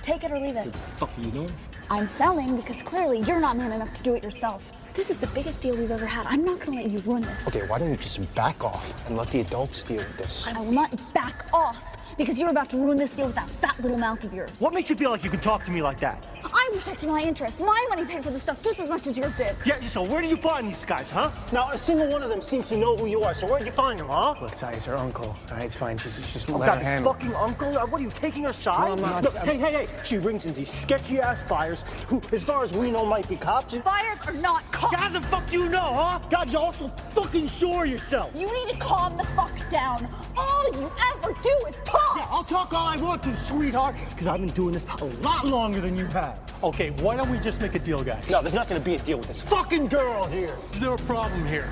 Take it or leave it. What the fuck are you doing? I'm selling because clearly you're not man enough to do it yourself. This is the biggest deal we've ever had. I'm not gonna let you ruin this. Okay, why don't you just back off and let the adults deal with this? I will not back off because you're about to ruin this deal with that fat little mouth of yours. What makes you feel like you can talk to me like that? I'm protecting my interests. My money paid for this stuff just as much as yours did. Yeah, so where do you find these guys, huh? Now, a single one of them seems to know who you are, so where'd you find them, huh? Look, Ty, it's her uncle. All right, it's fine. Just Oh, let God, her this handle. fucking uncle? What are you, taking her side? No, I'm not. Look, hey. She brings in these sketchy-ass buyers who, as far as we know, might be cops. Buyers are not cops. How the fuck do you know, huh? God, you're also fucking sure of yourself. You need to calm the fuck down. All you ever do is talk. Yeah, I'll talk all I want to, sweetheart, because I've been doing this a lot longer than you have. Okay, why don't we just make a deal, guys? No, there's not gonna be a deal with this fucking girl here. Is there a problem here?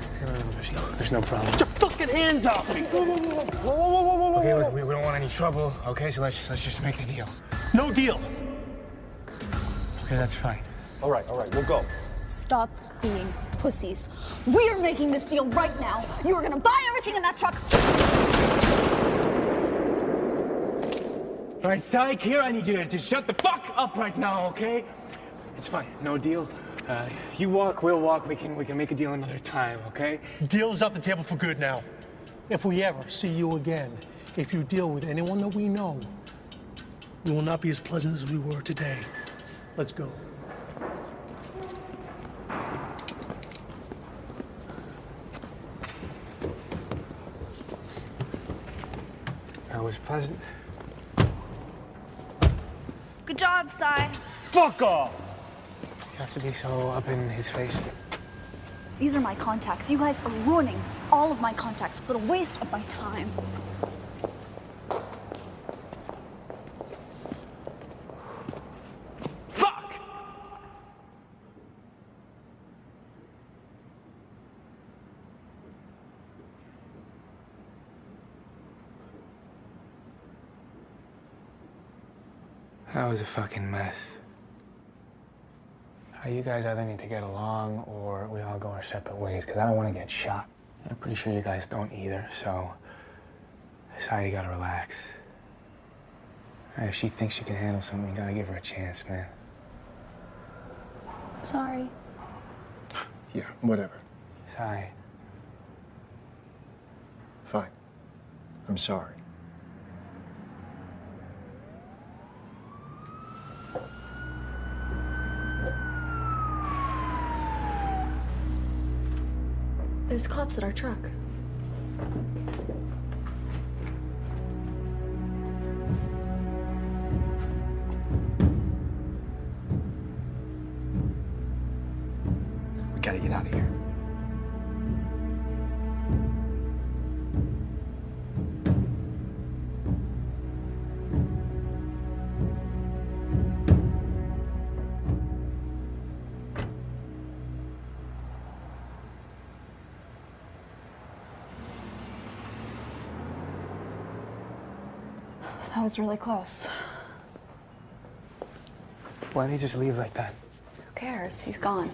There's no problem. Get your fucking hands off me. Whoa. Okay, look, we don't want any trouble. Okay, so let's just make the deal. No deal. Okay, that's fine. All right, we'll go. Stop being pussies. We are making this deal right now. You are gonna buy everything in that truck. All right, Psych, here, I need you to just shut the fuck up right now, okay? It's fine, no deal. You walk, we'll walk. We can make a deal another time, okay? Deal is off the table for good now. If we ever see you again, if you deal with anyone that we know, we will not be as pleasant as we were today. Let's go. That was pleasant. Good job, Cy. Fuck off! You have to be so up in his face. These are my contacts. You guys are ruining all of my contacts. What a waste of my time. Fuck! That was a fucking mess. You guys either need to get along or we all go our separate ways, because I don't want to get shot. I'm pretty sure you guys don't either, so that's how you gotta relax. If she thinks she can handle something, you gotta give her a chance, man. Sorry. Yeah, whatever. Sorry. Fine. I'm sorry. There's cops at our truck. We gotta get out of here. That was really close. Why did he just leave like that? Who cares? He's gone.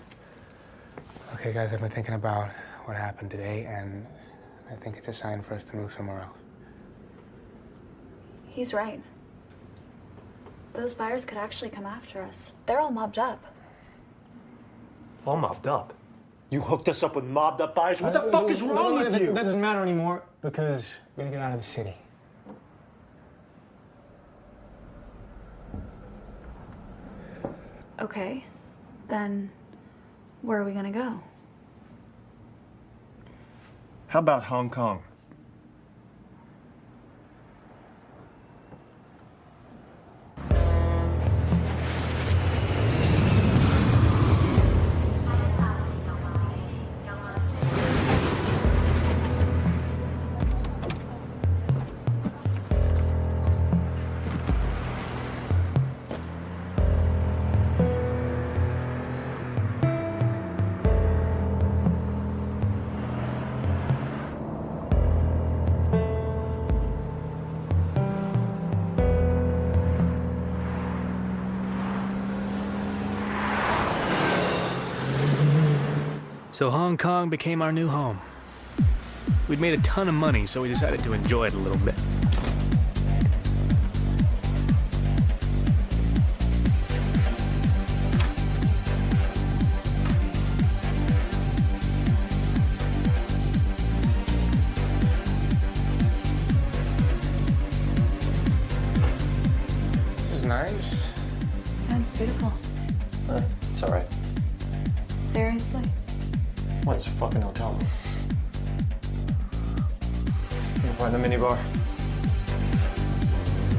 Okay, guys, I've been thinking about what happened today, and I think it's a sign for us to move somewhere else. He's right. Those buyers could actually come after us. They're all mobbed up. All mobbed up? You hooked us up with mobbed up buyers? What the fuck is wrong with you? That doesn't matter anymore, because we're gonna get out of the city. Okay, then where are we gonna go? How about Hong Kong? So Hong Kong became our new home. We'd made a ton of money, so we decided to enjoy it a little bit. This is nice. That's beautiful. It's all right. Seriously? What, it's a fucking hotel room. You can find the minibar.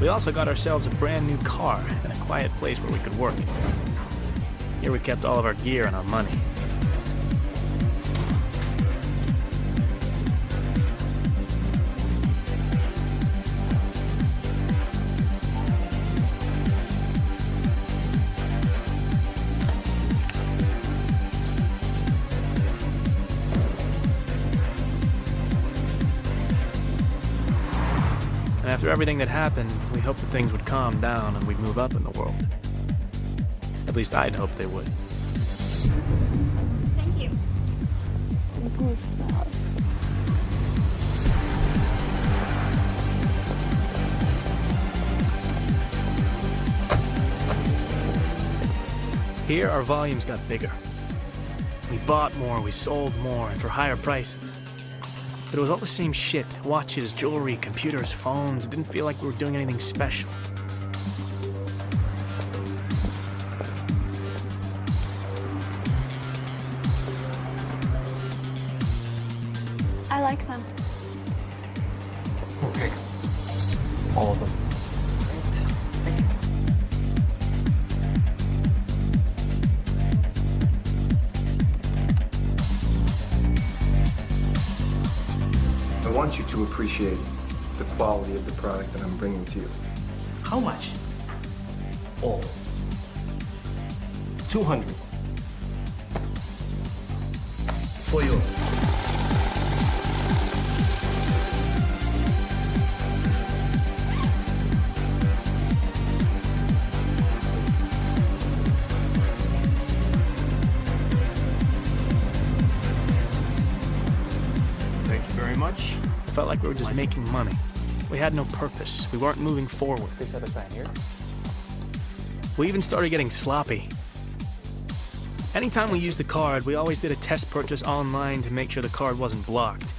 We also got ourselves a brand new car and a quiet place where we could work. Here we kept all of our gear and our money. And after everything that happened, we hoped that things would calm down and we'd move up in the world. At least I'd hoped they would. Thank you. Who's that? Here, our volumes got bigger. We bought more, we sold more, and for higher prices. But it was all the same shit. Watches, jewelry, computers, phones. It didn't feel like we were doing anything special. I like them. Okay. All of them. I want you to appreciate the quality of the product that I'm bringing to you. How much? All. 200. For you. Thank you very much. It felt like we were just making money. We had no purpose. We weren't moving forward. Please have a sign here. We even started getting sloppy. Anytime we used the card, we always did a test purchase online to make sure the card wasn't blocked.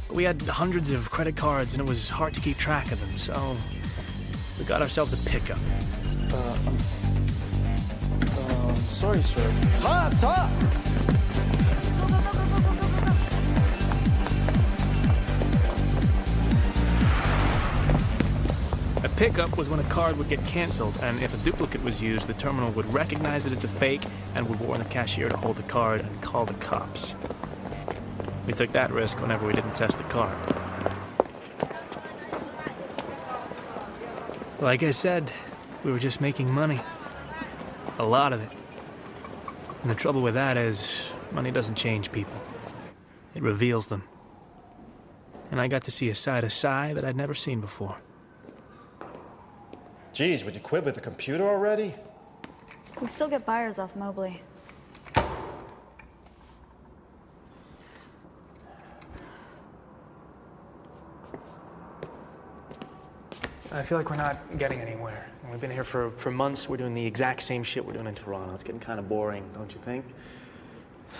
But we had hundreds of credit cards and it was hard to keep track of them, so we got ourselves a pickup. Sorry, sir. Stop! A pickup was when a card would get canceled, and if a duplicate was used, the terminal would recognize that it's a fake and would warn the cashier to hold the card and call the cops. We took that risk whenever we didn't test the card. Like I said, we were just making money. A lot of it. And the trouble with that is, money doesn't change people. It reveals them. And I got to see a side of Cy that I'd never seen before. Geez, would you quit with the computer already? We still get buyers off Mobley. I feel like we're not getting anywhere. We've been here for months. We're doing the exact same shit we're doing in Toronto. It's getting kind of boring, don't you think?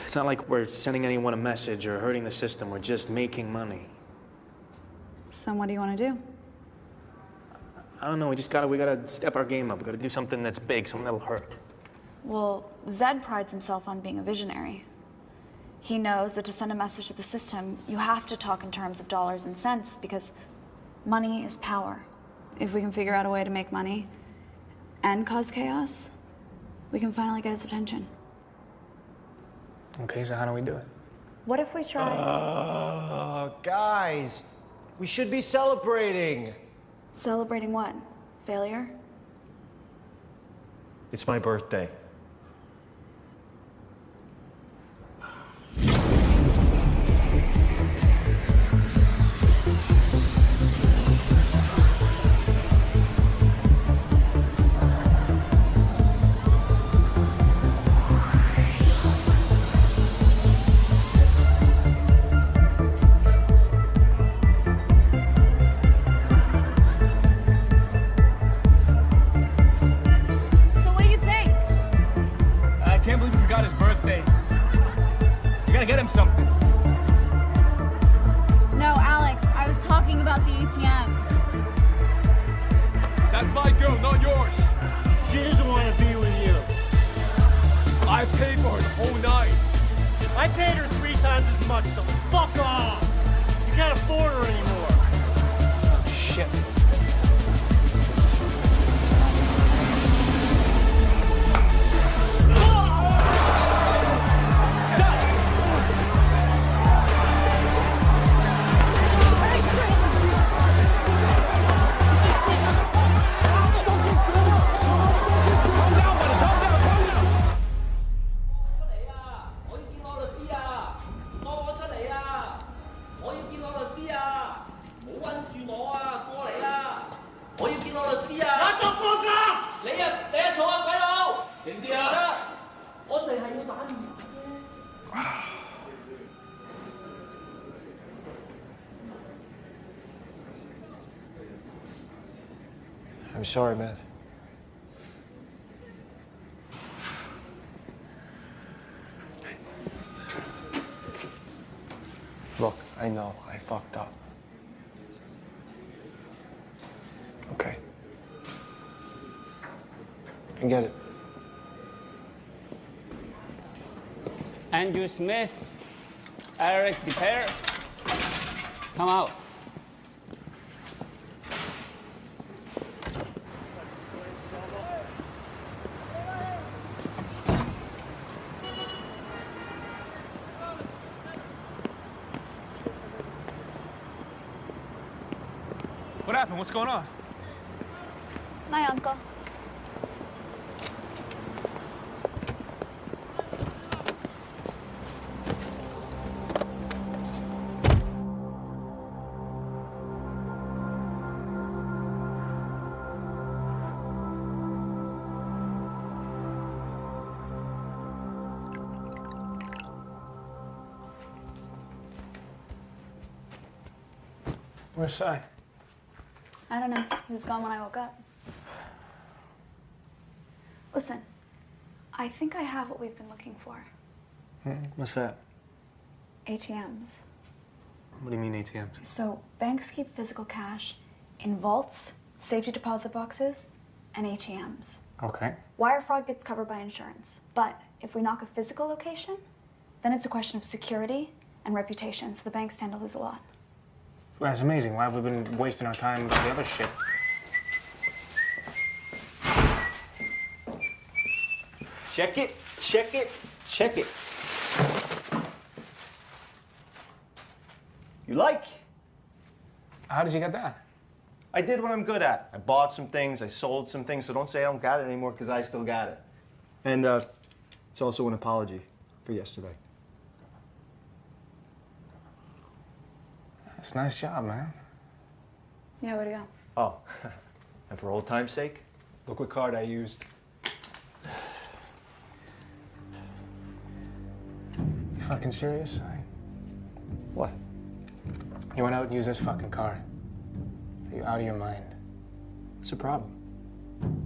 It's not like we're sending anyone a message or hurting the system. We're just making money. So what do you want to do? I don't know. We gotta step our game up. We gotta do something that's big, something that'll hurt. Well, Zed prides himself on being a visionary. He knows that to send a message to the system, you have to talk in terms of dollars and cents because money is power. If we can figure out a way to make money and cause chaos, we can finally get his attention. Okay, so how do we do it? What if we try... Guys, we should be celebrating. Celebrating what? Failure? It's my birthday. get him something. No, Alex, I was talking about the ATMs. That's my girl, not yours. She doesn't want to be with you. I paid for her the whole night. I paid her 3 times as much, so fuck off. You can't afford her anymore. Oh, shit. I'm sorry, man. Look, I know I fucked up. Okay. I get it. Andrew Smith, Eric DePere, come out. What happened? What's going on? My uncle. Where's Sai? I don't know. He was gone when I woke up. Listen, I think I have what we've been looking for. What's that? ATMs. What do you mean ATMs? So banks keep physical cash in vaults, safety deposit boxes, and ATMs. Okay. Wire fraud gets covered by insurance. But if we knock a physical location, then it's a question of security and reputation, so the banks tend to lose a lot. That's amazing. Why have we been wasting our time with the other shit? Check it, check it, check it. You like? How did you get that? I did what I'm good at. I bought some things, I sold some things, so don't say I don't got it anymore, because I still got it. And it's also an apology for yesterday. That's a nice job, man. Yeah, where'd it go? Oh, and for old time's sake, look what card I used. You fucking serious? What? You went out and used this fucking card. Are you out of your mind? What's the problem?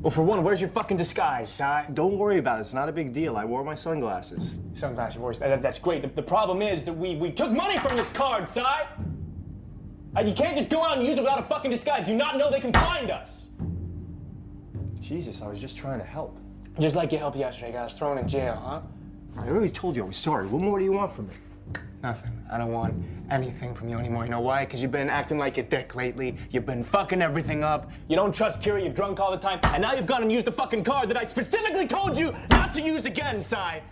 Well, for one, where's your fucking disguise, Si? Don't worry about it. It's not a big deal. I wore my sunglasses. Sunglasses, that's great. The problem is that we took money from this card, Si! You can't just go out and use it without a fucking disguise. Do you not know they can find us? Jesus, I was just trying to help. Just like you helped yesterday, got us thrown in jail, huh? I already told you I was sorry. What more do you want from me? Nothing. I don't want anything from you anymore. You know why? Because you've been acting like a dick lately. You've been fucking everything up. You don't trust Kira, you're drunk all the time. And now you've gone and used the fucking card that I specifically told you not to use again, Si. I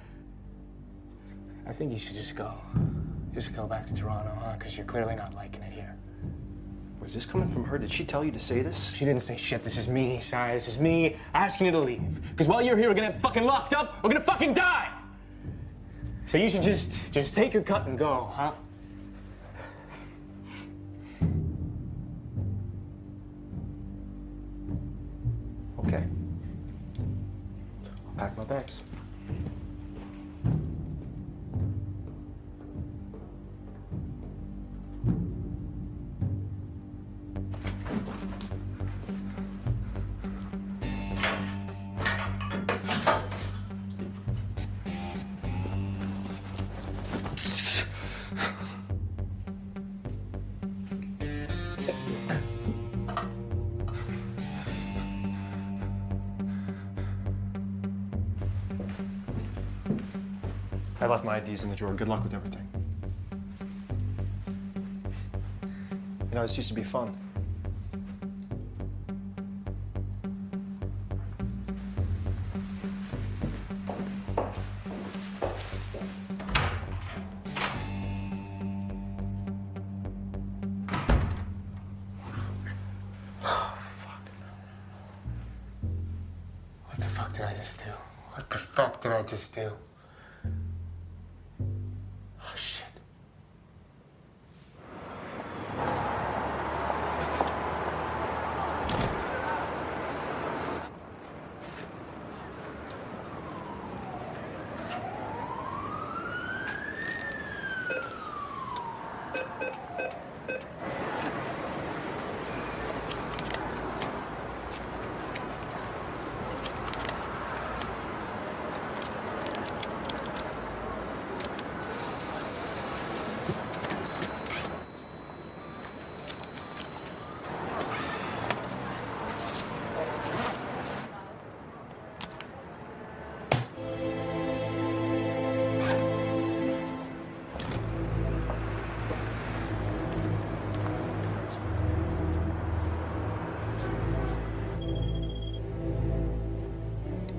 think you should just go. Just go back to Toronto, huh? Because you're clearly not liking it here. Was this coming from her? Did she tell you to say this? She didn't say shit. This is me, Si. This is me asking you to leave. Because while you're here, we're gonna get fucking locked up. We're gonna fucking die. So you should just take your cut and go, huh? Okay. I'll pack my bags. I left my IDs in the drawer. Good luck with everything. You know, this used to be fun. What the fuck did I just do? What the fuck did I just do? Oh, shit.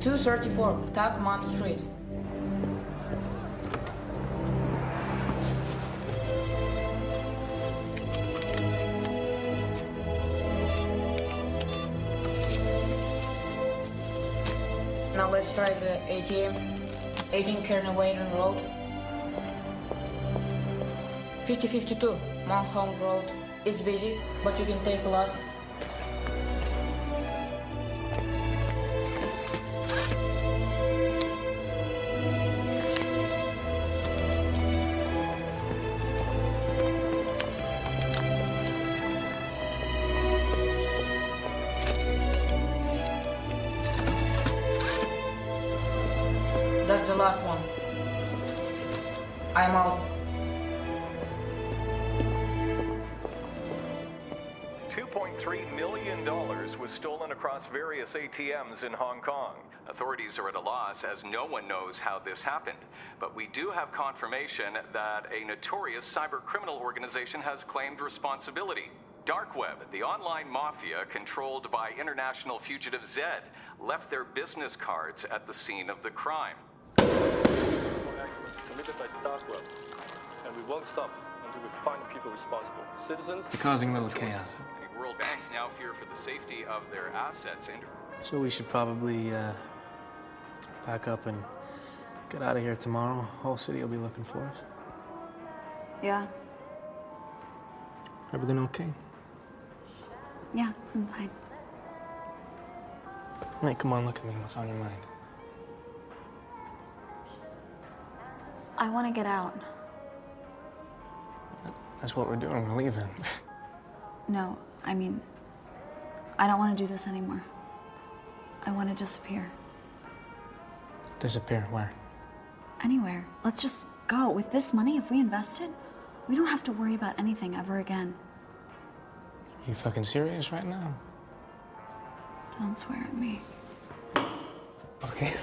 .234 Tacomont Street. Now let's try the ATM. 18 Kearney Wayden Road. 5052 Mount Home Road. It's busy, but you can take a lot. That's the last one. I'm out. $2.3 million was stolen across various ATMs in Hong Kong. Authorities are at a loss as no one knows how this happened. But we do have confirmation that a notorious cyber-criminal organization has claimed responsibility. Dark Web, the online mafia controlled by international fugitive Zed, left their business cards at the scene of the crime. Committed by Dark Web, and we won't stop until we find the people responsible. Citizens Causing a little chaos. World banks now fear for the safety of their assets. So we should probably pack up and get out of here tomorrow. Whole city will be looking for us. Yeah. Everything okay? Yeah, I'm fine. Hey, come on, look at me. What's on your mind? I want to get out. That's what we're doing. We're leaving. No, I mean, I don't want to do this anymore. I want to disappear. Disappear? Where? Anywhere. Let's just go. With this money, if we invest it, we don't have to worry about anything ever again. You fucking serious right now? Don't swear at me. Okay.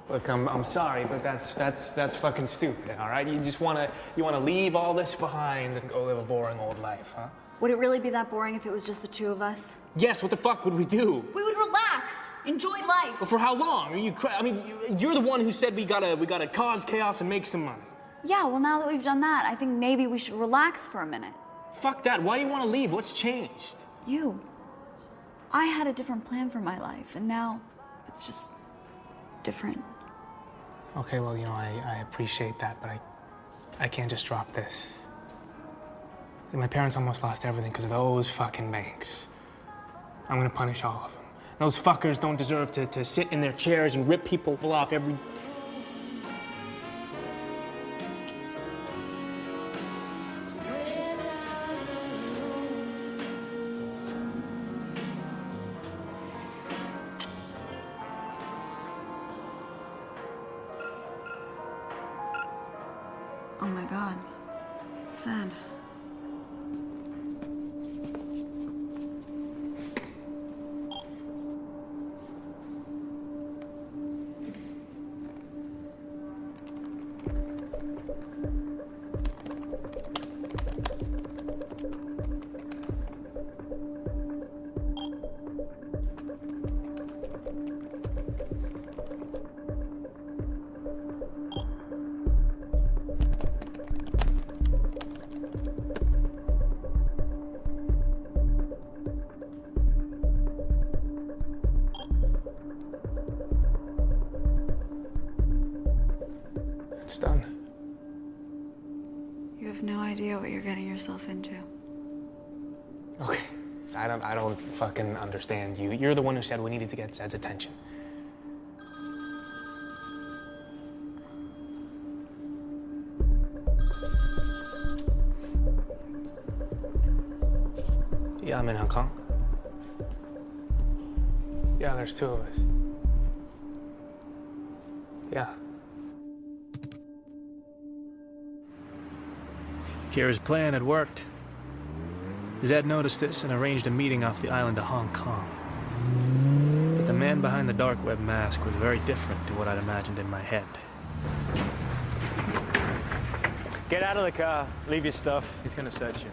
Look, I'm sorry, but that's fucking stupid, all right? You wanna leave all this behind and go live a boring old life, huh? Would it really be that boring if it was just the two of us? Yes, what the fuck would we do? We would relax, enjoy life. Well, for how long? Are you I mean, you're the one who said we gotta cause chaos and make some money. Yeah, well, now that we've done that, I think maybe we should relax for a minute. Fuck that. Why do you want to leave? What's changed? You. I had a different plan for my life, and now it's just different. Okay, well, you know, I appreciate that, but I can't just drop this. My parents almost lost everything because of those fucking banks. I'm gonna punish all of them. Those fuckers don't deserve to sit in their chairs and rip people off every... Oh my God. Sad. It's done. You have no idea what you're getting yourself into. Okay. I don't fucking understand you. You're the one who said we needed to get Zed's attention. Yeah, I'm in Hong Kong. Yeah, there's two of us. Yeah. Kira's plan had worked. Zed noticed this and arranged a meeting off the island of Hong Kong. But the man behind the dark web mask was very different to what I'd imagined in my head. Get out of the car. Leave your stuff. He's gonna search you.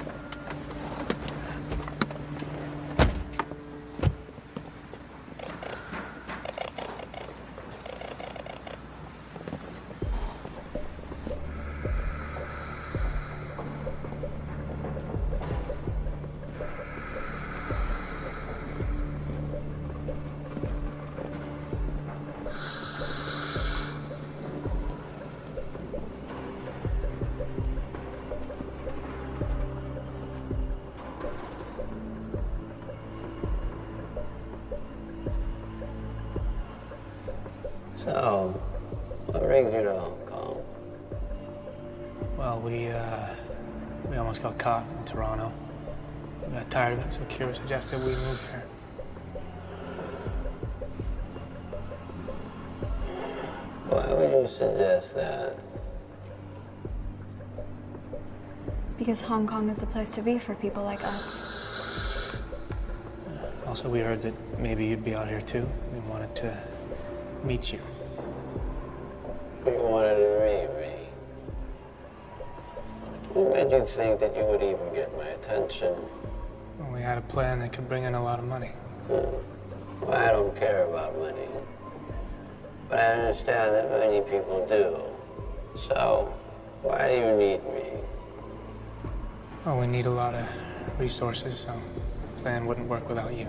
So, what brings you to Hong Kong? Well, we almost got caught in Toronto. We got tired of it, so Kira suggested we move here. Why would you suggest that? Because Hong Kong is the place to be for people like us. Also, we heard that maybe you'd be out here too. We wanted to meet you. You wanted to meet me? What made you think that you would even get my attention? Well, we had a plan that could bring in a lot of money. Well, I don't care about money. But I understand that many people do. So, why do you need me? Well, we need a lot of resources, so the plan wouldn't work without you.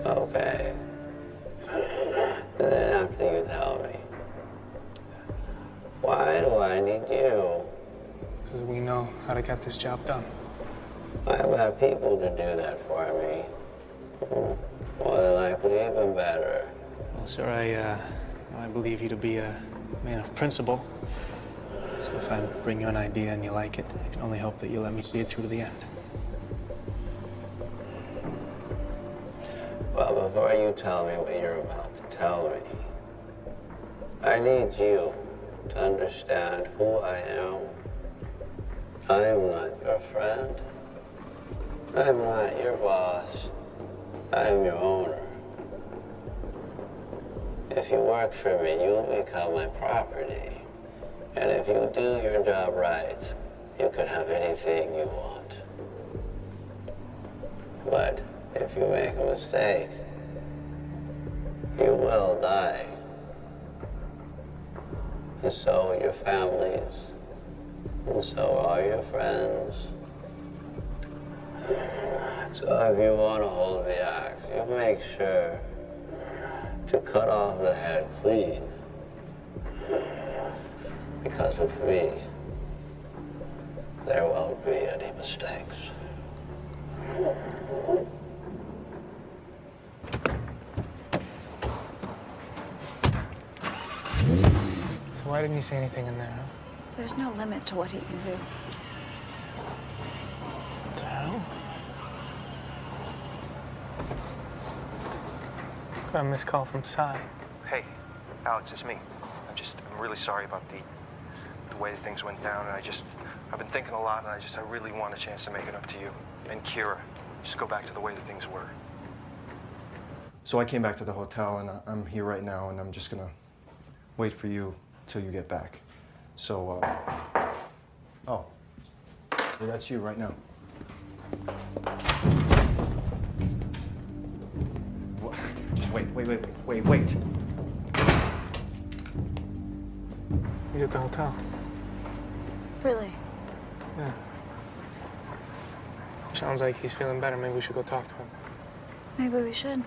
Okay. Then after you tell me, why do I need you? Because we know how to get this job done. I've got people to do that for me. More than likely, even better. Well, sir, I believe you to be a man of principle. So if I bring you an idea and you like it, I can only hope that you let me see it through to the end. Well, before you tell me what you're about to tell me, I need you to understand who I am. I am not your friend. I'm not your boss. I am your owner. If you work for me, you'll become my property. And if you do your job right, you can have anything you want. But if you make a mistake, you will die. And so will your families. And so are your friends. So if you want to hold the axe, you make sure to cut off the head clean. Because of me, there won't be any mistakes. So why didn't you say anything in there, huh? There's no limit to what he can do. What the hell? Got a missed call from Cy. Hey, Alex, it's me. I'm really sorry about the way that things went down, and I've been thinking a lot, and I really want a chance to make it up to you and Kira. Just go back to the way that things were. So I came back to the hotel, and I'm here right now, and I'm just gonna wait for you till you get back. So, oh, yeah, that's you right now. Just wait. He's at the hotel. Really? Yeah. Sounds like he's feeling better. Maybe we should go talk to him. Maybe we should.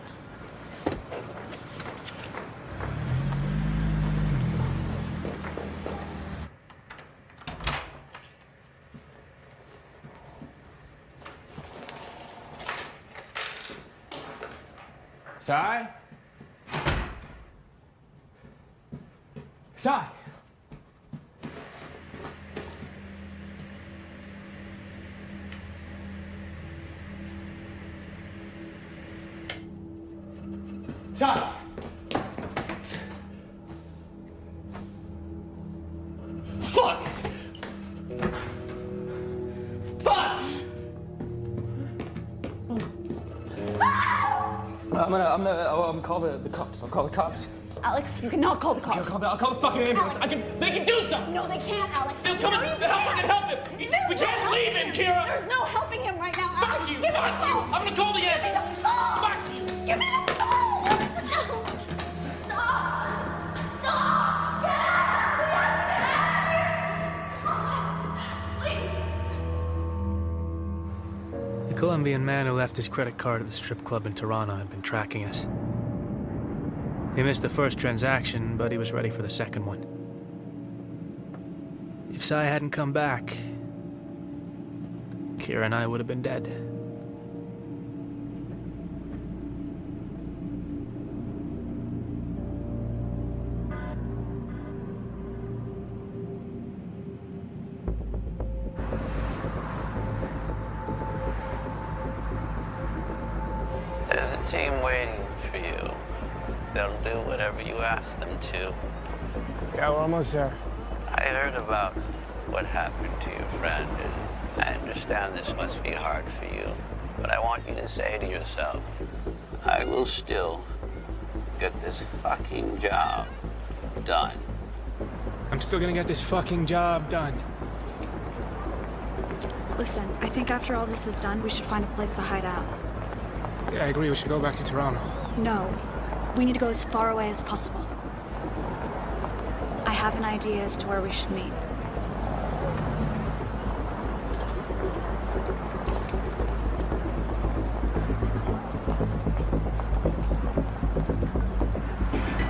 Sai? Sai! Sai! Fuck! Fuck! I'm gonna call the cops. I'll call the cops. Alex, you cannot call the cops. I'll call the fucking ambulance. Alex. They can do something. No, they can't, Alex. They'll come and help him. We can't leave him, Kira. There's no helping him right now, Alex. Fuck you. Give me Fuck the you. phone. I'm gonna call the ambulance. Fuck you. Give me the phone. Stop. Stop. Get The Colombian man who left his credit card at the strip club in Toronto had been tracking us. He missed the first transaction, but he was ready for the second one. If Sai hadn't come back, Kira and I would have been dead. There's a team waiting for you. They'll do whatever you ask them to. Yeah, we're almost there. I heard about what happened to your friend, and I understand this must be hard for you. But I want you to say to yourself, I will still get this fucking job done. I'm still gonna get this fucking job done. Listen, I think after all this is done, we should find a place to hide out. Yeah, I agree. We should go back to Toronto. No, we need to go as far away as possible. I have an idea as to where we should meet.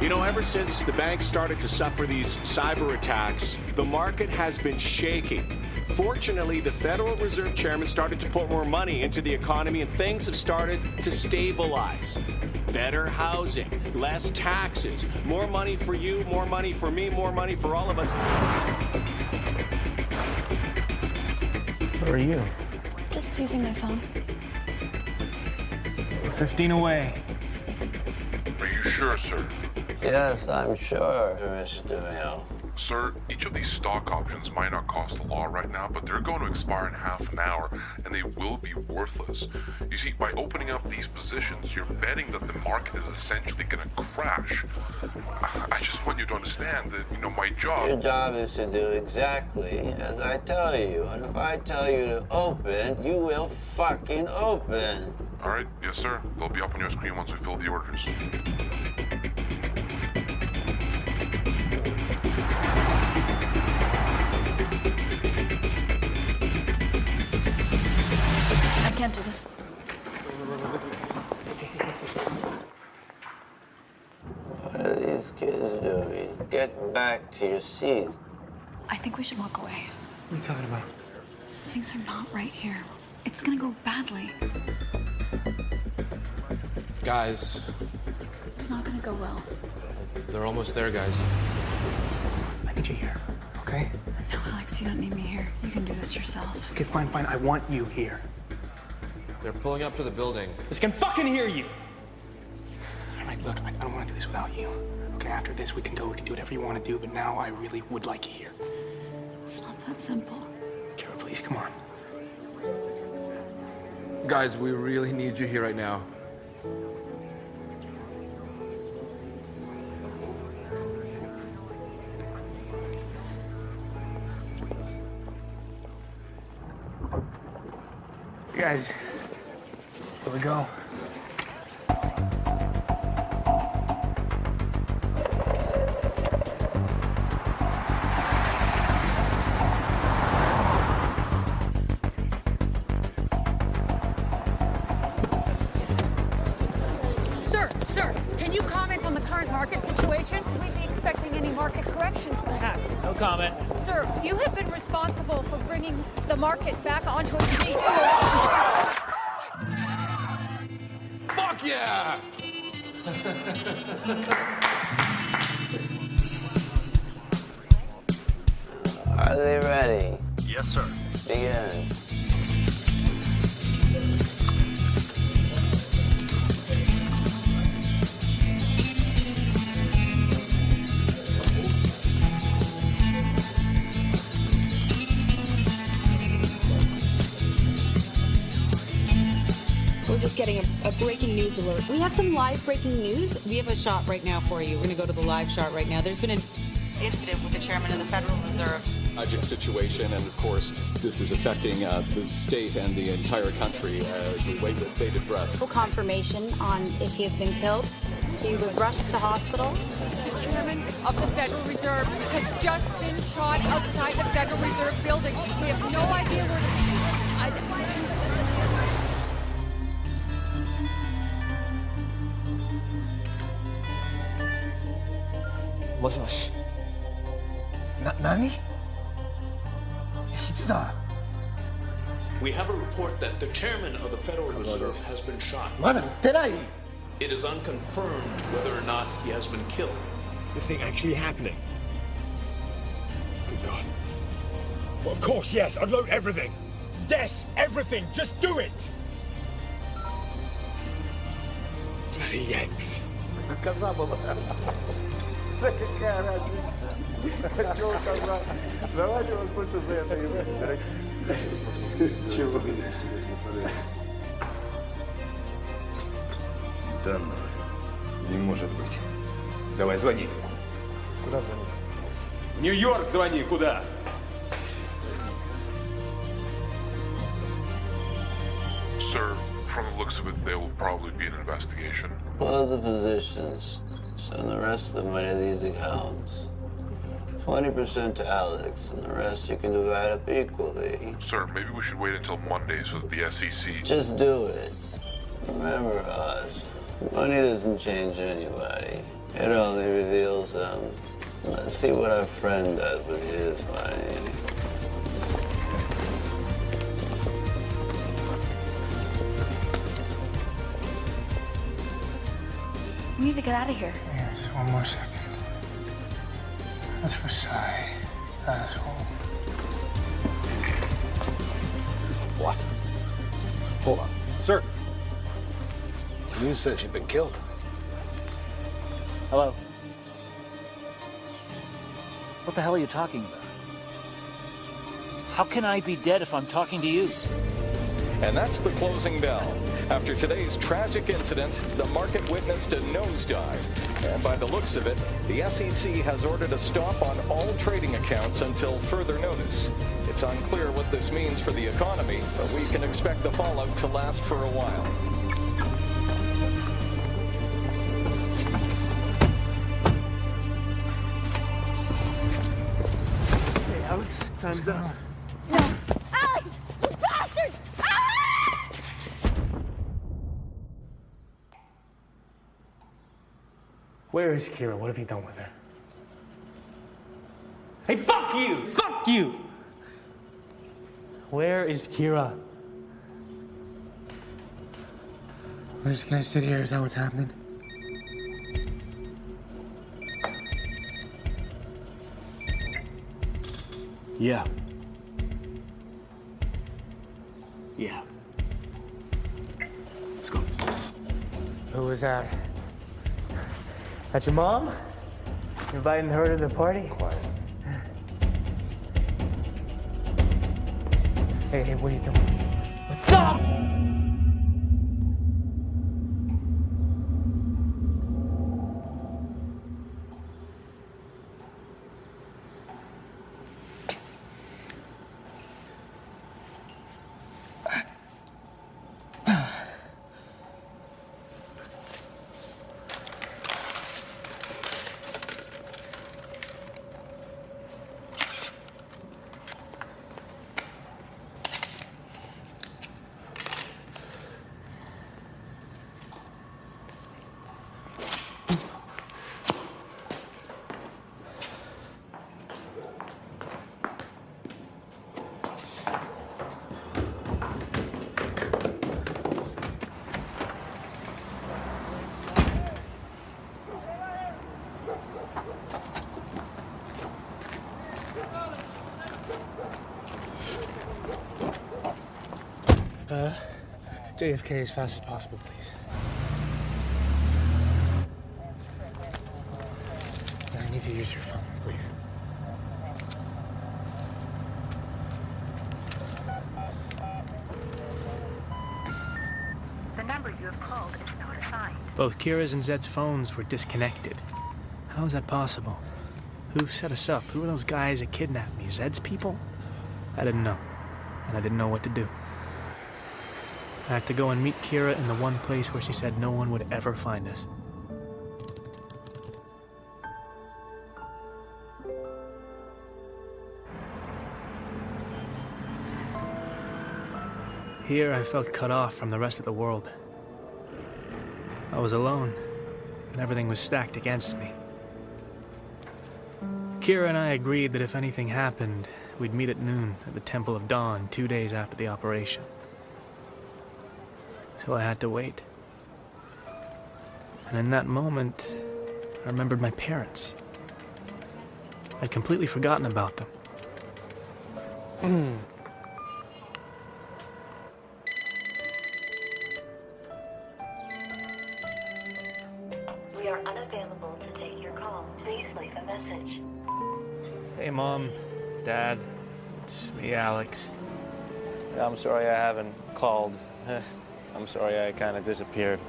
You know, ever since the banks started to suffer these cyber attacks, the market has been shaking. Fortunately, the Federal Reserve Chairman started to put more money into the economy and things have started to stabilize. Better housing, less taxes, more money for you, more money for me, more money for all of us. Where are you? Just using my phone. We're 15 away. Are you sure, sir? Yes, I'm sure, Mr. Hill. Sir, each of these stock options might not cost a lot right now, but they're going to expire in half an hour, and they will be worthless. You see, by opening up these positions, you're betting that the market is essentially going to crash. I just want you to understand that, you know, my job... Your job is to do exactly as I tell you, and if I tell you to open, you will fucking open. All right, yes, sir. They'll be up on your screen once we fill the orders. I can't do this. What are these kids doing? Get back to your seats. I think we should walk away. What are you talking about? Things are not right here. It's gonna go badly. Guys, It's not gonna go well. they're almost there, guys. I need you here, okay? No, Alex, you don't need me here. You can do this yourself. Okay, fine, fine. I want you here. They're pulling up to the building. This can fucking hear you. All right, look, I don't want to do this without you. Okay, after this, we can go, we can do whatever you want to do, but now I really would like you here. It's not that simple. Kira, please, come on. Guys, we really need you here right now. You guys, here we go. Sir, can you comment on the current market situation? We'd be expecting any market corrections, perhaps. No comment. Sir, you have been responsible for bringing the market back onto its feet. Fuck yeah! Are they ready? Yes, sir. Begin. We're just getting a breaking news alert. We have some live breaking news. We have a shot right now for you. We're going to go to the live shot right now. There's been an incident with the chairman of the Federal Reserve. Tragic situation, and of course, this is affecting the state and the entire country as we wait with bated breath. Full confirmation on if he has been killed. He was rushed to hospital. The chairman of the Federal Reserve has just been shot outside the Federal Reserve building. We have no idea where. Nani? いつだ? We have a report that the chairman of the Federal Reserve has been shot. まだ撃ってない? It is unconfirmed whether or not he has been killed. Is this thing actually happening? Good God. Well, of course, yes. Unload everything. Yes, everything. Just do it. Bloody Yanks. Какая разница? Чего сказать? Давайте вас лучше за это ебать. Чего? Да ну, не может быть. Давай, звони. Куда звонить? В Нью-Йорк звони, куда? Sir, from the looks of it, there will probably be an investigation. Load the positions. Send the rest of the money to these accounts. 20% to Alex, and the rest you can divide up equally. Sir, maybe we should wait until Monday so that the SEC... Just do it. Remember, Oz, money doesn't change anybody. It only reveals them. Let's see what our friend does with his money. We need to get out of here. Yeah, just one more second. That's for Cy, asshole. What? Hold on. Sir. The news says you've been killed. Hello? What the hell are you talking about? How can I be dead if I'm talking to you? And that's the closing bell. After today's tragic incident, the market witnessed a nosedive. And by the looks of it, the SEC has ordered a stop on all trading accounts until further notice. It's unclear what this means for the economy, but we can expect the fallout to last for a while. Hey, Alex, time's up. Alex! You bastard! Where is Kira? What have you done with her? Hey, fuck you! Fuck you! Where is Kira? We're just gonna sit here. Is that what's happening? Yeah. Yeah. Let's go. Who was that? That's your mom? Inviting her to the party? Quiet. Hey, what are you doing? What's up? JFK as fast as possible, please. I need to use your phone, please. The number you have called is not assigned. Both Kira's and Zed's phones were disconnected. How is that possible? Who set us up? Who were those guys that kidnapped me? Zed's people? I didn't know. And I didn't know what to do. I had to go and meet Kira in the one place where she said no one would ever find us. Here, I felt cut off from the rest of the world. I was alone, and everything was stacked against me. Kira and I agreed that if anything happened, we'd meet at noon at the Temple of Dawn 2 days after the operation. So I had to wait. And in that moment, I remembered my parents. I'd completely forgotten about them. We are unavailable to take your call. Please leave a message. Hey, Mom, Dad, it's me, Alex. I'm sorry I haven't called. I'm sorry I kind of disappeared.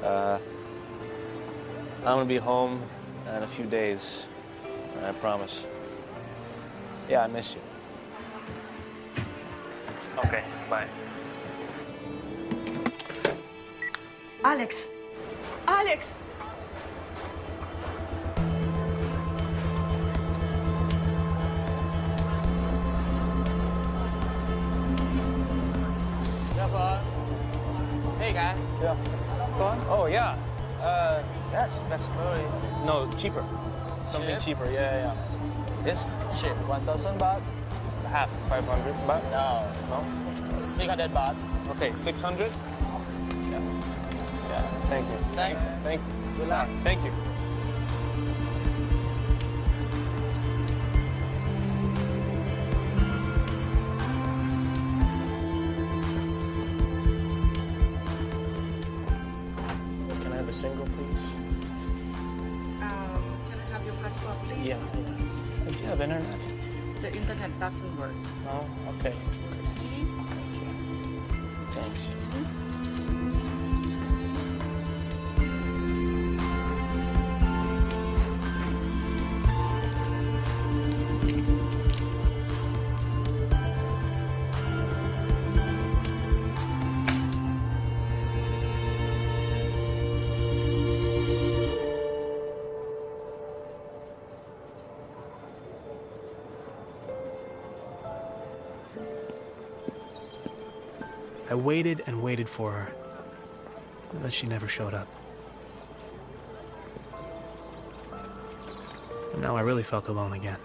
I'm gonna be home in a few days, I promise. Yeah, I miss you. Okay, bye. Alex! Alex! Hey, guy. Yeah. Fun? Oh, yeah. That's really... No, cheaper. Something cheaper, yeah. It's cheap. 1,000 baht? Half. 500 baht? No. 600 baht. Okay, 600? Yeah, thank you. Thank you. Good luck. Thank you. Can I have a single, please? Can I have your passport, please? Yeah. Do you have internet? The internet doesn't work. No? Okay. Thanks. I waited and waited for her, but she never showed up. And now I really felt alone again.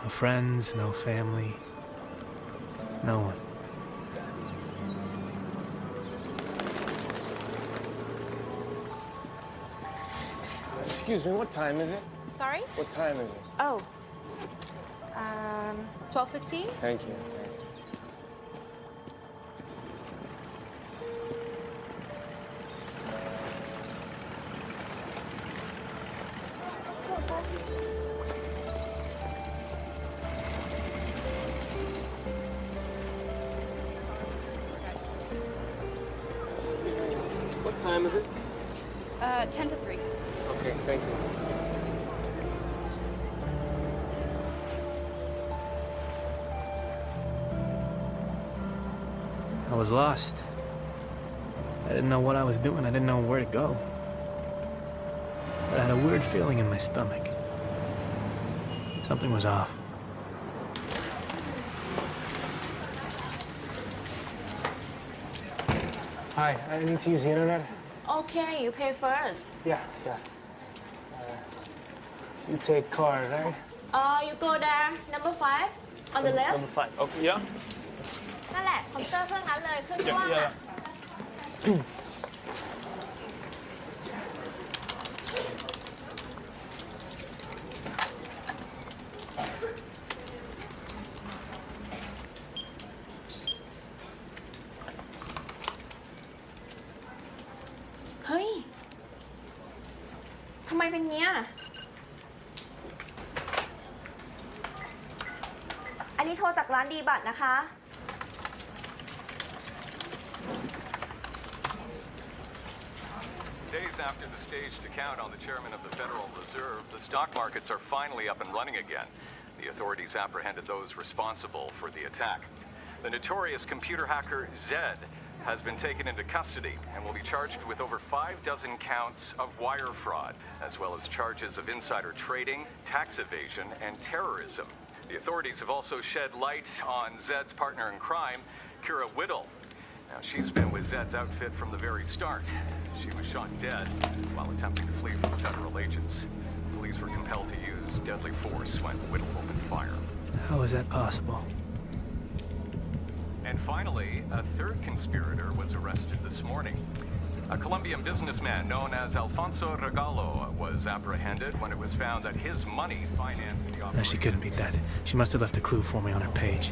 No friends, no family, no one. Excuse me, what time is it? Sorry? What time is it? Oh. 12:15? Thank you. What time is it? 10 to 3. Okay, thank you. I was lost. I didn't know what I was doing. I didn't know where to go. But I had a weird feeling in my stomach. Something was off. Hi, I need to use the internet. Okay, you pay first. Yeah. You take card, right? You go there, number 5, on the left. Number 5. Okay, yeah. นั่นแหละคอมพิวเตอร์เครื่องนั้นเลยเครื่องกว้างอะ Thank เป็นเนี้ยอันนี้โทรจากร้านดีบัตรนะคะ Days after the staged account on the chairman of the Federal Reserve, the stock markets are finally up and running again. The authorities apprehended those responsible for the attack. The notorious computer hacker Zed has been taken into custody and will be charged with over 6 counts of wire fraud, as well as charges of insider trading, tax evasion, and terrorism. The authorities have also shed light on Zed's partner in crime, Kira Whittle. Now, she's been with Zed's outfit from the very start. She was shot dead while attempting to flee from the federal agents. Police were compelled to use deadly force when Whittle opened fire. How is that possible? And finally, a third conspirator was arrested this morning. A Colombian businessman known as Alfonso Regalo was apprehended when it was found that his money financed the operation. No, she couldn't be dead. She must have left a clue for me on her page.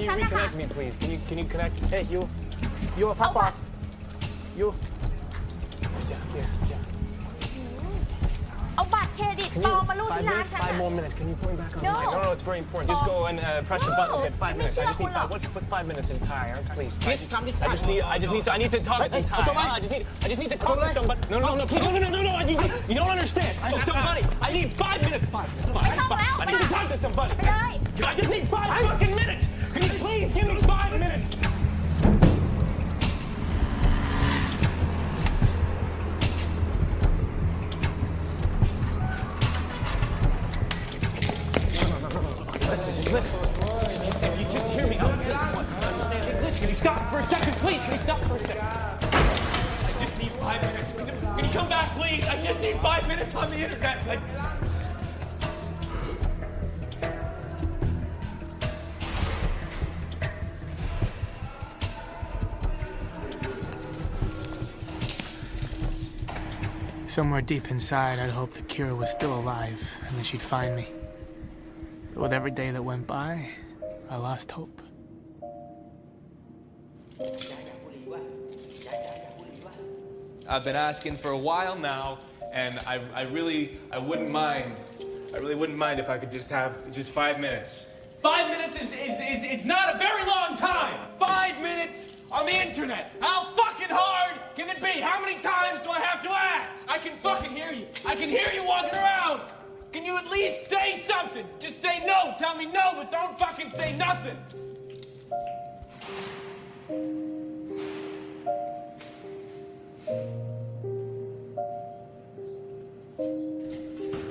Reconnect me, please. Can you connect? Hey, you a pop boss. You. Yeah. เอาบัตรเครดิตปลอมมารูดที่ร้านฉัน 5 more minutes. Can you put me back online? No, it's very important. Just go and press the button. Hit 5 minutes. I just need 5. What's 5 minutes in Thai? Please. I need to talk in Thai. I just need to talk to somebody. No, please. No. You don't understand. Somebody. I need 5 minutes. 5. I need to talk to somebody. I just need 5 fucking minutes. Can you please give me 5 minutes? Listen. If you just hear me out, please. Understand English? Can you stop for a second, please? Can you stop for a second? I just need 5 minutes. Can you come back, please? I just need 5 minutes on the internet. Somewhere deep inside, I'd hoped that Kira was still alive and that she'd find me. But with every day that went by, I lost hope. I've been asking for a while now, and I really wouldn't mind. I really wouldn't mind if I could just have 5 minutes. 5 minutes is not a very long time. 5 minutes on the internet. How fucking hard can it be? How many times do I have to ask? I can fucking hear you. I can hear you walking around. Can you at least say something? Just say no. Tell me no, but don't fucking say nothing.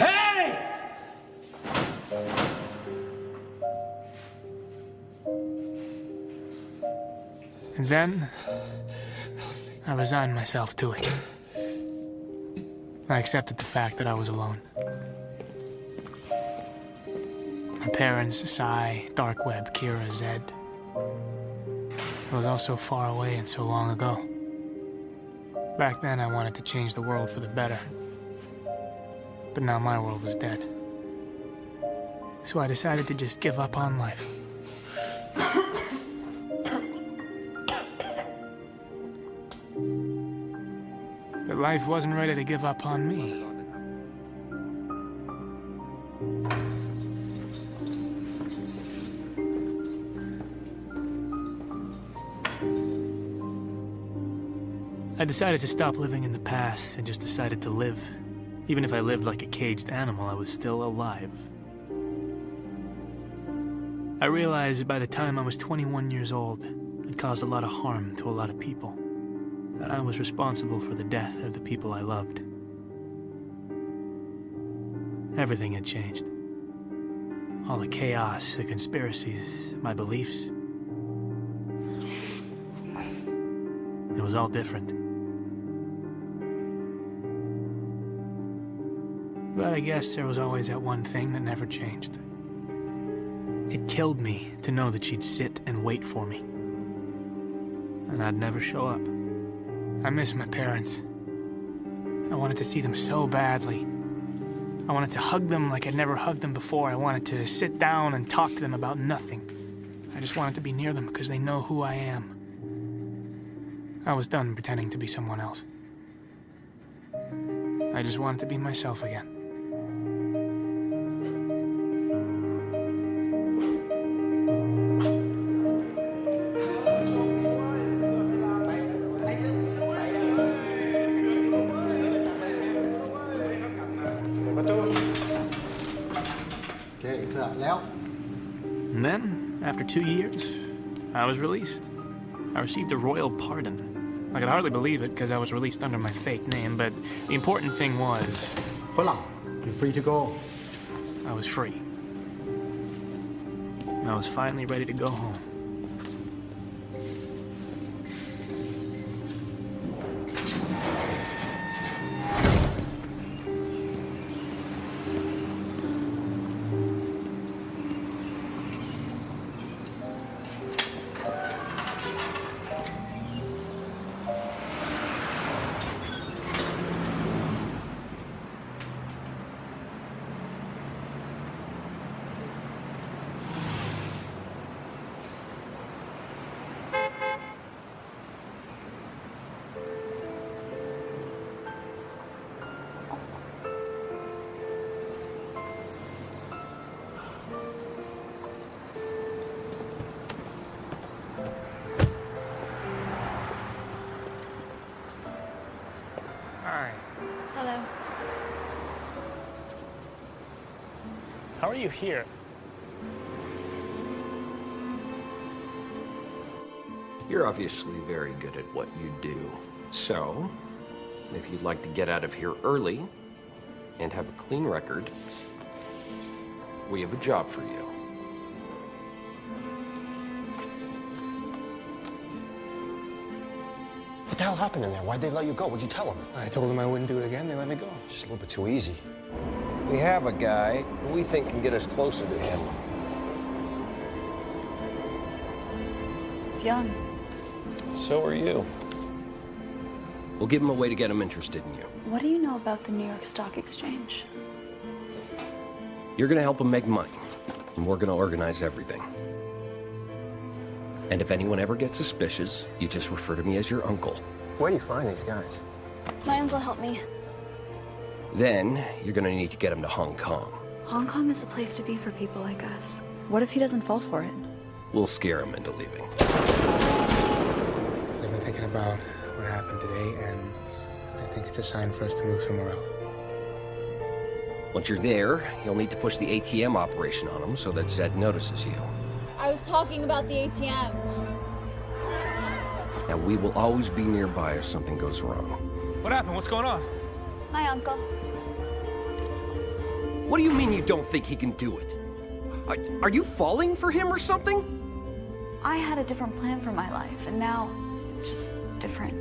Hey! And then, I resigned myself to it. I accepted the fact that I was alone. My parents, Sai, Dark Web, Kira, Zed. It was all so far away and so long ago. Back then, I wanted to change the world for the better. But now my world was dead. So I decided to just give up on life. But life wasn't ready to give up on me. I decided to stop living in the past and just decided to live. Even if I lived like a caged animal, I was still alive. I realized that by the time I was 21 years old, I'd caused a lot of harm to a lot of people. That I was responsible for the death of the people I loved. Everything had changed. All the chaos, the conspiracies, my beliefs. It was all different. But I guess there was always that one thing that never changed. It killed me to know that she'd sit and wait for me. And I'd never show up. I miss my parents. I wanted to see them so badly. I wanted to hug them like I'd never hugged them before. I wanted to sit down and talk to them about nothing. I just wanted to be near them because they know who I am. I was done pretending to be someone else. I just wanted to be myself again. And then, after 2 years, I was released. I received a royal pardon. I could hardly believe it because I was released under my fake name, but the important thing was... You're free to go. I was free. And I was finally ready to go home. Hello. How are you here? You're obviously very good at what you do. So, if you'd like to get out of here early and have a clean record, we have a job for you. What the hell happened in there? Why'd they let you go? What'd you tell them? I told them I wouldn't do it again. They let me go. Just a little bit too easy. We have a guy who we think can get us closer to him. He's young. So are you. We'll give him a way to get him interested in you. What do you know about the New York Stock Exchange? You're gonna help him make money, and we're gonna organize everything. And if anyone ever gets suspicious, you just refer to me as your uncle. Where do you find these guys? My uncle helped me. Then, you're gonna need to get him to Hong Kong. Hong Kong is the place to be for people like us. What if he doesn't fall for it? We'll scare him into leaving. I've been thinking about what happened today, and I think it's a sign for us to move somewhere else. Once you're there, you'll need to push the ATM operation on him so that Zed notices you. I was talking about the ATMs. Now, we will always be nearby if something goes wrong. What happened? What's going on? My uncle. What do you mean you don't think he can do it? Are you falling for him or something? I had a different plan for my life, and now it's just different.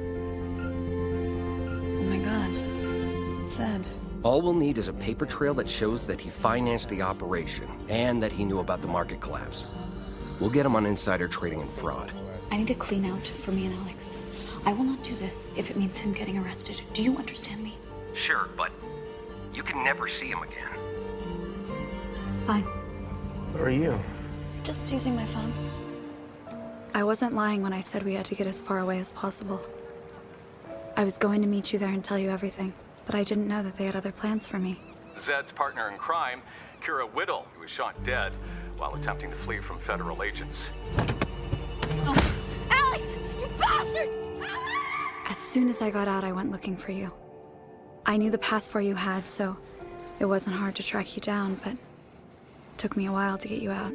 Oh my God. Zed. All we'll need is a paper trail that shows that he financed the operation and that he knew about the market collapse. We'll get him on insider trading and fraud. I need a clean out for me and Alex. I will not do this if it means him getting arrested. Do you understand me? Sure, but you can never see him again. Fine. Where are you? Just using my phone. I wasn't lying when I said we had to get as far away as possible. I was going to meet you there and tell you everything, but I didn't know that they had other plans for me. Zed's partner in crime, Kira Whittle, who was shot dead while attempting to flee from federal agents. Oh. Alex, you bastards! As soon as I got out, I went looking for you. I knew the passport you had, so it wasn't hard to track you down, but it took me a while to get you out.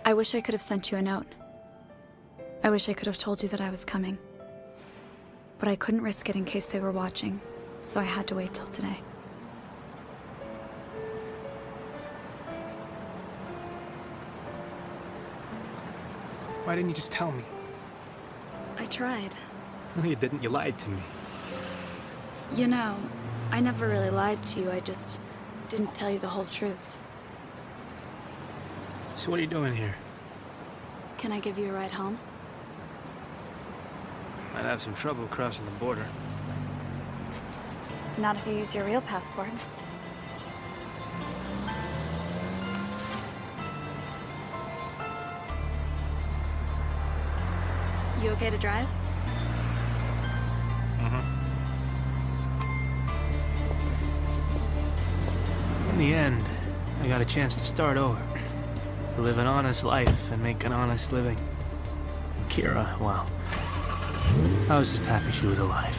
I wish I could have sent you a note. I wish I could have told you that I was coming. But I couldn't risk it in case they were watching, so I had to wait till today. Why didn't you just tell me? I tried. No, you didn't. You lied to me. You know, I never really lied to you. I just didn't tell you the whole truth. So what are you doing here? Can I give you a ride home? Might have some trouble crossing the border. Not if you use your real passport. You okay to drive? In the end, I got a chance to start over. To live an honest life and make an honest living. And Kira, well, I was just happy she was alive.